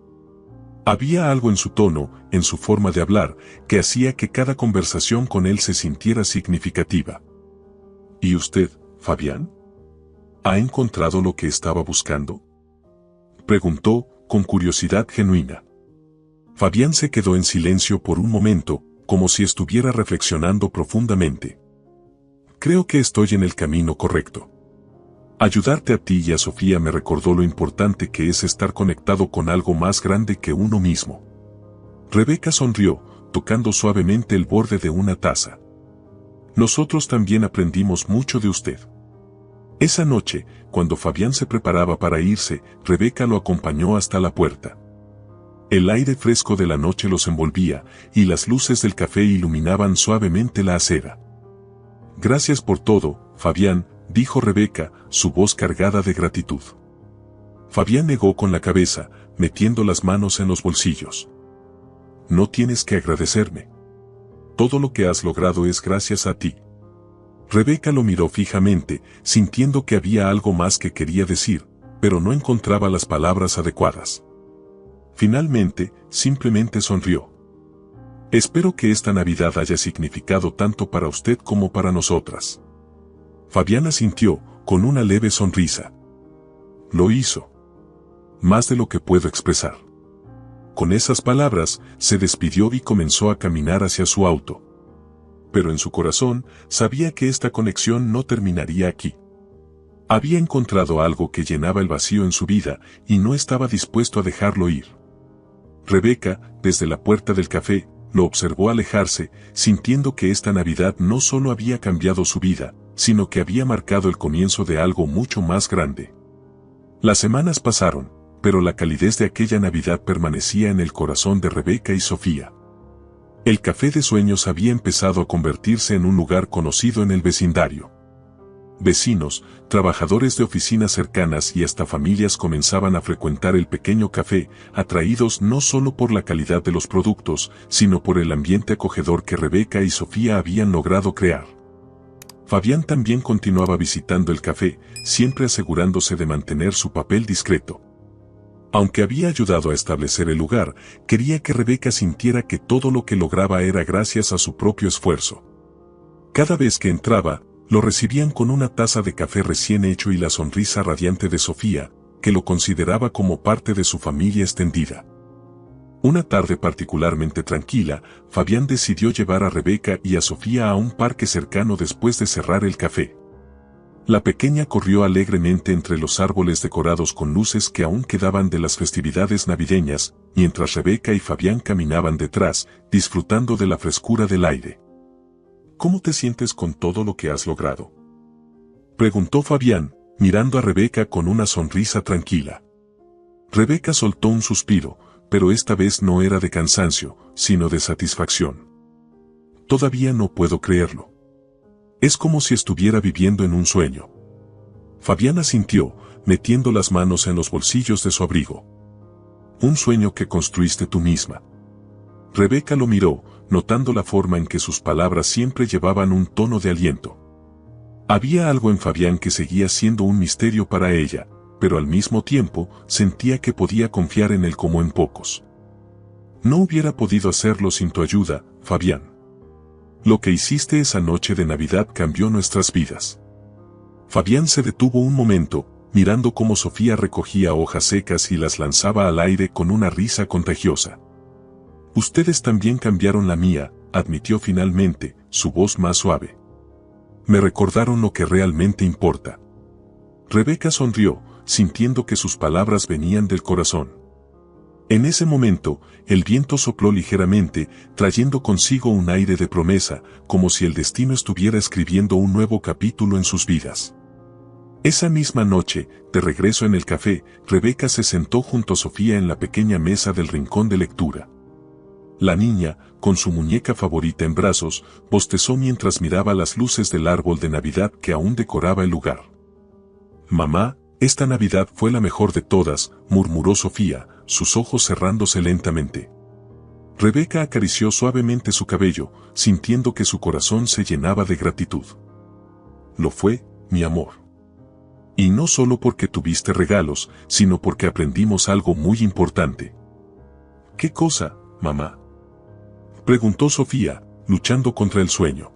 Speaker 1: Había algo en su tono, en su forma de hablar, que hacía que cada conversación con él se sintiera significativa. «¿Y usted, Fabián? ¿Ha encontrado lo que estaba buscando?», preguntó, con curiosidad genuina. Fabián se quedó en silencio por un momento, como si estuviera reflexionando profundamente. «Creo que estoy en el camino correcto. Ayudarte a ti y a Sofía me recordó lo importante que es estar conectado con algo más grande que uno mismo». Rebeca sonrió, tocando suavemente el borde de una taza. «Nosotros también aprendimos mucho de usted». Esa noche, cuando Fabián se preparaba para irse, Rebeca lo acompañó hasta la puerta. El aire fresco de la noche los envolvía, y las luces del café iluminaban suavemente la acera. «Gracias por todo, Fabián», dijo Rebeca, su voz cargada de gratitud. Fabián negó con la cabeza, metiendo las manos en los bolsillos. «No tienes que agradecerme. Todo lo que has logrado es gracias a ti». Rebeca lo miró fijamente, sintiendo que había algo más que quería decir, pero no encontraba las palabras adecuadas. Finalmente, simplemente sonrió. Espero que esta Navidad haya significado tanto para usted como para nosotras. Fabián asintió, con una leve sonrisa. Lo hizo. Más de lo que puedo expresar. Con esas palabras, se despidió y comenzó a caminar hacia su auto. Pero en su corazón, sabía que esta conexión no terminaría aquí. Había encontrado algo que llenaba el vacío en su vida, y no estaba dispuesto a dejarlo ir. Rebeca, desde la puerta del café, lo observó alejarse, sintiendo que esta Navidad no solo había cambiado su vida, sino que había marcado el comienzo de algo mucho más grande. Las semanas pasaron, pero la calidez de aquella Navidad permanecía en el corazón de Rebeca y Sofía. El Café de Sueños había empezado a convertirse en un lugar conocido en el vecindario. Vecinos, trabajadores de oficinas cercanas y hasta familias comenzaban a frecuentar el pequeño café, atraídos no solo por la calidad de los productos, sino por el ambiente acogedor que Rebeca y Sofía habían logrado crear. Fabián también continuaba visitando el café, siempre asegurándose de mantener su papel discreto. Aunque había ayudado a establecer el lugar, quería que Rebeca sintiera que todo lo que lograba era gracias a su propio esfuerzo. Cada vez que entraba, lo recibían con una taza de café recién hecho y la sonrisa radiante de Sofía, que lo consideraba como parte de su familia extendida. Una tarde particularmente tranquila, Fabián decidió llevar a Rebeca y a Sofía a un parque cercano después de cerrar el café. La pequeña corrió alegremente entre los árboles decorados con luces que aún quedaban de las festividades navideñas, mientras Rebeca y Fabián caminaban detrás, disfrutando de la frescura del aire. ¿Cómo te sientes con todo lo que has logrado?, preguntó Fabián, mirando a Rebeca con una sonrisa tranquila. Rebeca soltó un suspiro, pero esta vez no era de cansancio, sino de satisfacción. Todavía no puedo creerlo. Es como si estuviera viviendo en un sueño. Fabián asintió, metiendo las manos en los bolsillos de su abrigo. Un sueño que construiste tú misma. Rebeca lo miró, notando la forma en que sus palabras siempre llevaban un tono de aliento. Había algo en Fabián que seguía siendo un misterio para ella, pero al mismo tiempo sentía que podía confiar en él como en pocos. No hubiera podido hacerlo sin tu ayuda, Fabián. Lo que hiciste esa noche de Navidad cambió nuestras vidas. Fabián se detuvo un momento, mirando cómo Sofía recogía hojas secas y las lanzaba al aire con una risa contagiosa. Ustedes también cambiaron la mía, admitió finalmente, su voz más suave. Me recordaron lo que realmente importa. Rebeca sonrió, sintiendo que sus palabras venían del corazón. En ese momento, el viento sopló ligeramente, trayendo consigo un aire de promesa, como si el destino estuviera escribiendo un nuevo capítulo en sus vidas. Esa misma noche, de regreso en el café, Rebeca se sentó junto a Sofía en la pequeña mesa del rincón de lectura. La niña, con su muñeca favorita en brazos, bostezó mientras miraba las luces del árbol de Navidad que aún decoraba el lugar. Mamá, esta Navidad fue la mejor de todas, murmuró Sofía, sus ojos cerrándose lentamente. Rebeca acarició suavemente su cabello, sintiendo que su corazón se llenaba de gratitud. Lo fue, mi amor. Y no solo porque tuviste regalos, sino porque aprendimos algo muy importante. ¿Qué cosa, mamá?, preguntó Sofía, luchando contra el sueño.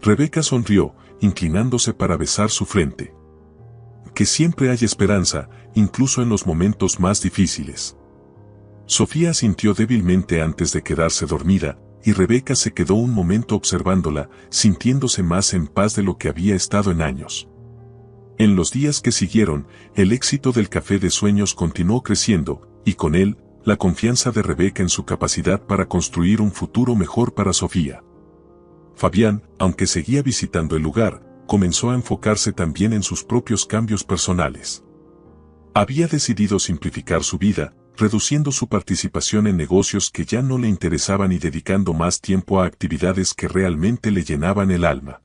Speaker 1: Rebeca sonrió, inclinándose para besar su frente. Que siempre hay esperanza, incluso en los momentos más difíciles. Sofía asintió débilmente antes de quedarse dormida, y Rebeca se quedó un momento observándola, sintiéndose más en paz de lo que había estado en años. En los días que siguieron, el éxito del Café de Sueños continuó creciendo, y con él, la confianza de Rebeca en su capacidad para construir un futuro mejor para Sofía. Fabián, aunque seguía visitando el lugar, comenzó a enfocarse también en sus propios cambios personales. Había decidido simplificar su vida, reduciendo su participación en negocios que ya no le interesaban y dedicando más tiempo a actividades que realmente le llenaban el alma.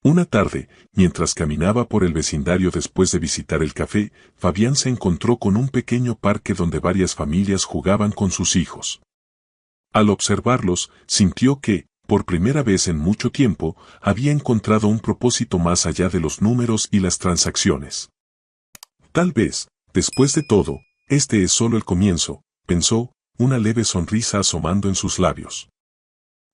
Speaker 1: Una tarde, mientras caminaba por el vecindario después de visitar el café, Fabián se encontró con un pequeño parque donde varias familias jugaban con sus hijos. Al observarlos, sintió que, por primera vez en mucho tiempo, había encontrado un propósito más allá de los números y las transacciones. Tal vez, después de todo, este es solo el comienzo, pensó, una leve sonrisa asomando en sus labios.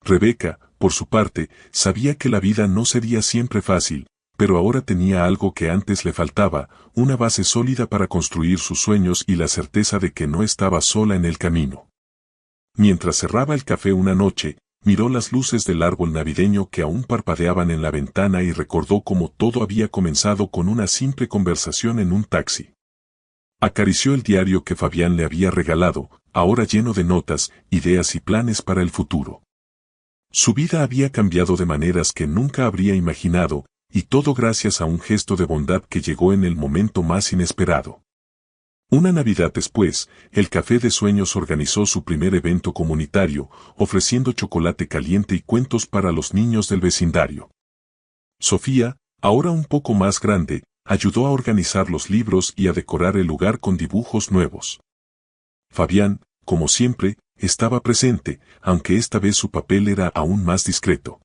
Speaker 1: Rebeca, por su parte, sabía que la vida no sería siempre fácil, pero ahora tenía algo que antes le faltaba, una base sólida para construir sus sueños y la certeza de que no estaba sola en el camino. Mientras cerraba el café una noche, miró las luces del árbol navideño que aún parpadeaban en la ventana y recordó cómo todo había comenzado con una simple conversación en un taxi. Acarició el diario que Fabián le había regalado, ahora lleno de notas, ideas y planes para el futuro. Su vida había cambiado de maneras que nunca habría imaginado, y todo gracias a un gesto de bondad que llegó en el momento más inesperado. Una Navidad después, el Café de Sueños organizó su primer evento comunitario, ofreciendo chocolate caliente y cuentos para los niños del vecindario. Sofía, ahora un poco más grande, ayudó a organizar los libros y a decorar el lugar con dibujos nuevos. Fabián, como siempre, estaba presente, aunque esta vez su papel era aún más discreto.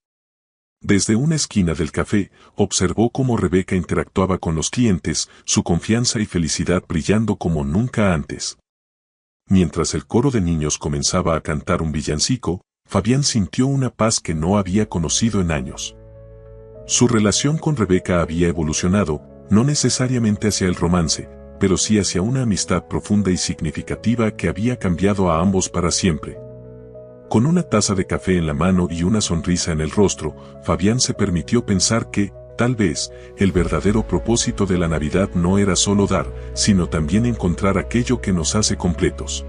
Speaker 1: Desde una esquina del café, observó cómo Rebeca interactuaba con los clientes, su confianza y felicidad brillando como nunca antes. Mientras el coro de niños comenzaba a cantar un villancico, Fabián sintió una paz que no había conocido en años. Su relación con Rebeca había evolucionado, no necesariamente hacia el romance, pero sí hacia una amistad profunda y significativa que había cambiado a ambos para siempre. Con una taza de café en la mano y una sonrisa en el rostro, Fabián se permitió pensar que, tal vez, el verdadero propósito de la Navidad no era solo dar, sino también encontrar aquello que nos hace completos.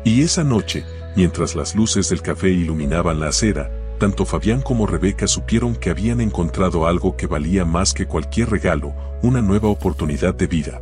Speaker 1: Y esa noche, mientras las luces del café iluminaban la acera, tanto Fabián como Rebeca supieron que habían encontrado algo que valía más que cualquier regalo, una nueva oportunidad de vida.